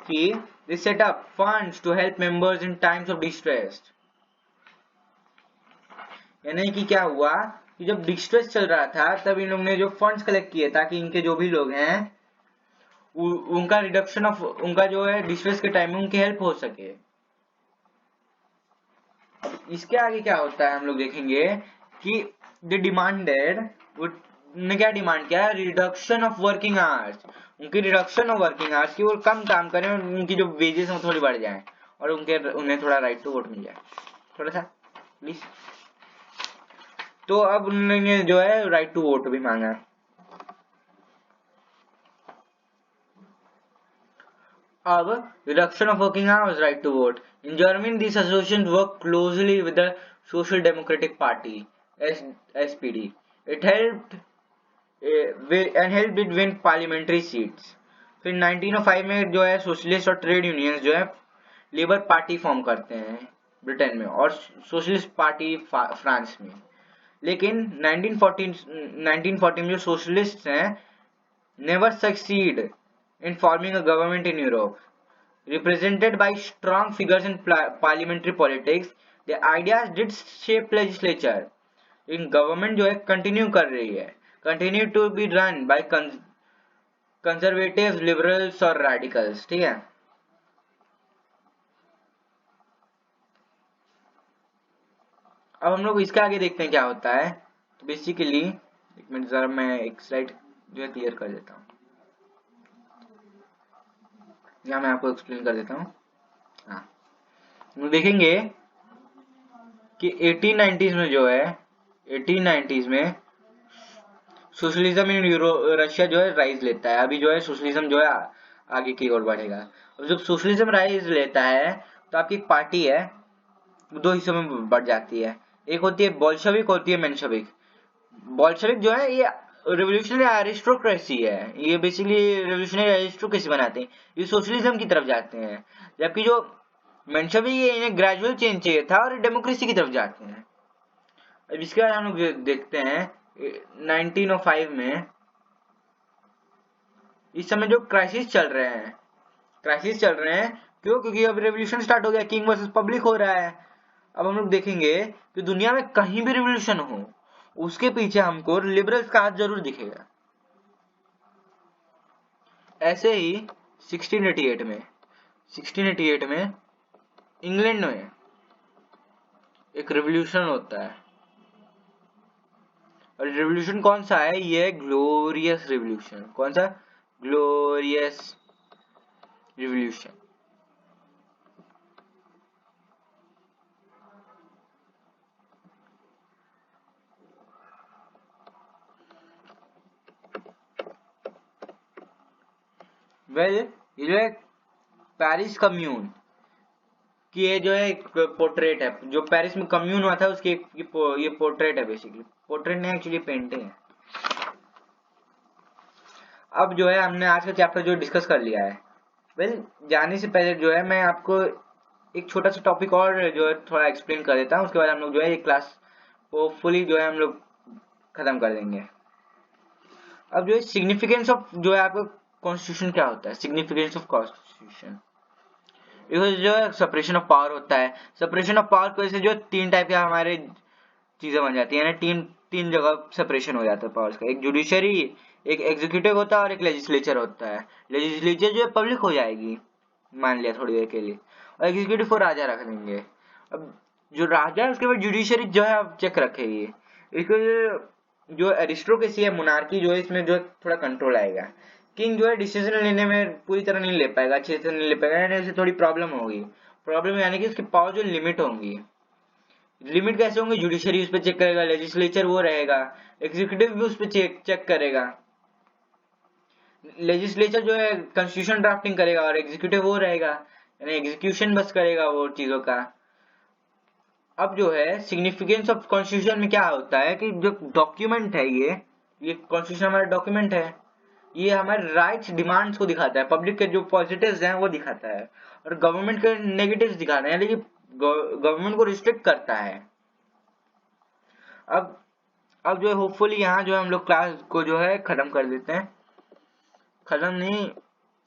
कि they set up funds to help members in times of distress। यानी कि क्या हुआ कि जब डिस्ट्रेस चल रहा था तब इन लोगों ने जो फंड्स कलेक्ट किए ताकि इनके जो भी लोग हैं उनका रिडक्शन ऑफ उनका जो है डिस्ट्रेस के टाइम में उनकी हेल्प हो सके। इसके आगे क्या होता है हम लोग देखेंगे कि दे डिमांडेड, ने क्या डिमांड किया, रिडक्शन ऑफ वर्किंग आवर्स। उनकी रिडक्शन ऑफ वर्किंग आवर्स की वो कम काम करें और उनकी जो वेजेस हैं थोड़ी बढ़ जाए और उन्हें थोड़ा राइट टू वोट मिल जाए, थोड़ा सा प्लीज। तो अब उन्होंने जो है राइट टू वोट भी मांगा। अब reduction of working hours, right to vote. In Germany this association work closely with the social democratic party SPD। It helped and helped it win parliamentary seats। फिर 1905 में जो है सोशलिस्ट और trade unions जो है लेबर पार्टी फॉर्म करते हैं Britain में और सोशलिस्ट पार्टी फ्रांस में। लेकिन 1940 में जो सोशलिस्ट हैं never succeed in forming a government in Europe. Represented by strong figures in parliamentary politics, the ideas did shape legislature. In government जो है कंटिन्यू कर रही है, continue to be run by conservatives, liberals और radicals, ठीक है। अब हम लोग इसके आगे देखते हैं क्या होता है। तो बेसिकली एक मिनट जरा मैं एक स्लाइड जो है क्लियर कर देता हूँ, या मैं आपको एक्सप्लेन कर देता हूँ। हाँ, हम देखेंगे कि 1890s में जो है 1890s में सोशलिज्म इन रशिया जो है राइज लेता है। अभी जो है सोशलिज्म जो है आगे की ओर बढ़ेगा। और जब सोशलिज्म राइज लेता है तो आपकी एक पार्टी है दो हिस्सों में बढ़ जाती है। एक होती है बोल्शेविक, होती है मेंशेविक। बोल्शेविक जो है ये रेवोल्यूशनरी एरिस्टोक्रेसी है, ये बेसिकली रेवोल्यूशनरी एरिस्टोक्रेसी बनाते हैं, ये सोशलिज्म की तरफ जाते हैं। जबकि जो मेंशेविक ये इन्हें ग्रेजुअल चेंज चाहिए था और डेमोक्रेसी की तरफ जाते हैं। अब इसके बाद हम लोग देखते हैं 1905 में, इस समय जो क्राइसिस चल रहे हैं क्यों? क्योंकि अब रेवोल्यूशन स्टार्ट हो गया, किंग वर्सेस पब्लिक हो रहा है। अब हम लोग देखेंगे कि दुनिया में कहीं भी रेवोल्यूशन हो उसके पीछे हमको लिबरल्स का हाथ जरूर दिखेगा। ऐसे ही 1688 में इंग्लैंड में एक रेवोल्यूशन होता है। और रेवोल्यूशन कौन सा है? ये है ग्लोरियस रेवोल्यूशन। कौन सा? Glorious revolution. ये जो है पेरिस कम्यून की ये जो है एक पोर्ट्रेट है, जो पेरिस में कम्यून हुआ था उसकी ये पोर्ट्रेट है। बेसिकली पोर्ट्रेट नहीं, एक्चुअली पेंटिंग है। अब जो है हमने आज का चैप्टर जो डिस्कस कर लिया है। जाने से पहले जो है मैं आपको एक छोटा सा टॉपिक और जो है थोड़ा एक्सप्लेन कर देता हूँ, उसके बाद हम लोग जो है ये क्लास को फुली जो है हम लोग खत्म कर देंगे। अब जो है सिग्निफिकेंस ऑफ जो है आपका कॉन्स्टिट्यूशन क्या होता है? सिग्निफिकेंस ऑफ कॉन्स्टिट्यूशन जो है सेपरेशन ऑफ पावर होता है। सेपरेशन ऑफ पावर की वजह से जो तीन टाइप के हमारे चीजें बन जाती है ना, तीन जगह सेपरेशन हो जाता है पावर्स का। एक जुडिशरी, एक एग्जीक्यूटिव होता है और एक लेजिस्लेचर होता है। लेजिस्लेचर जो है पब्लिक हो जाएगी, मान लिया थोड़ी देर के लिए, और एग्जीक्यूटिव को राजा रख देंगे। अब जो राजा है उसके बाद जुडिशरी जो है आप चेक रखेगी। इसको जो एरिस्टोक्रेसी है, मोनार्की जो है, इसमें जो थोड़ा कंट्रोल आएगा। किंग जो है डिसीजन लेने में पूरी तरह नहीं ले पाएगा, अच्छे से नहीं ले पाएगा, यानी उसे थोड़ी प्रॉब्लम होगी। प्रॉब्लम यानी कि उसकी पावर जो लिमिट होंगी। लिमिट कैसे होंगे? जुडिशरी उस पर चेक करेगा, लेजिस्लेचर वो रहेगा, एग्जीक्यूटिव भी उस पर चेक करेगा। लेजिस्लेचर जो है कॉन्स्टिट्यूशन ड्राफ्टिंग करेगा और एग्जीक्यूटिव वो रहेगा, यानी एग्जीक्यूशन बस करेगा वो चीजों का। अब जो है सिग्निफिकेंस ऑफ कॉन्स्टिट्यूशन में क्या होता है कि जो डॉक्यूमेंट है ये कॉन्स्टिट्यूशन हमारा डॉक्यूमेंट है, ये हमारे राइट्स डिमांड्स को दिखाता है, पब्लिक के जो पॉजिटिव्स हैं वो दिखाता है, और गवर्नमेंट के नेगेटिव्स दिखाता है, लेकिन गवर्नमेंट को रिस्ट्रिक्ट करता है। अब जो है होपफुली यहाँ जो है हम लोग क्लास को जो है खत्म कर देते हैं। खत्म नहीं,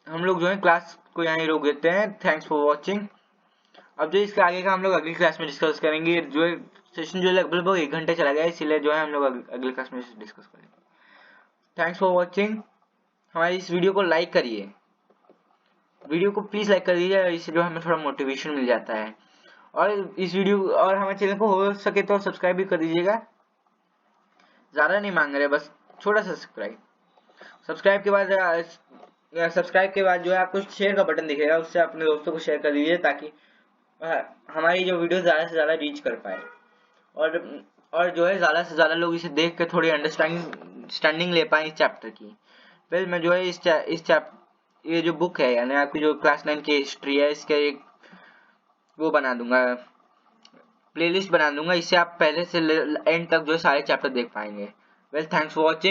हम लोग जो है क्लास को यहाँ रोक देते हैं। Thanks for watching. अब जो इसके आगे का हम लोग अगली क्लास में डिस्कस करेंगे। जो है सेशन जो लगभग 1 घंटे चला गया, इसीलिए जो है हम लोग अगली क्लास में डिस्कस करेंगे। Thanks for watching. हमारी इस वीडियो को लाइक करिए, वीडियो को प्लीज लाइक कर दीजिए, इससे जो हमें थोड़ा मोटिवेशन मिल जाता है। और इस वीडियो और हमारे चैनल को हो सके तो सब्सक्राइब भी कर दीजिएगा। ज्यादा नहीं मांग रहे, बस छोटा सा सब्सक्राइब के बाद जो है आपको शेयर का बटन दिखेगा, उससे अपने दोस्तों को शेयर कर दीजिए ताकि हमारी जो वीडियो ज्यादा से ज्यादा रीच कर पाए, और जो है ज्यादा से ज्यादा लोग इसे देख कर थोड़ी अंडरस्टैंडिंग ले पाए इस चैप्टर की। मैं जो है ये जो बुक है, यानी आपकी जो क्लास 9 की हिस्ट्री है, इसका एक वो बना दूंगा, प्लेलिस्ट बना दूंगा, इससे आप पहले से एंड तक जो सारे चैप्टर देख पाएंगे। Thanks for watching.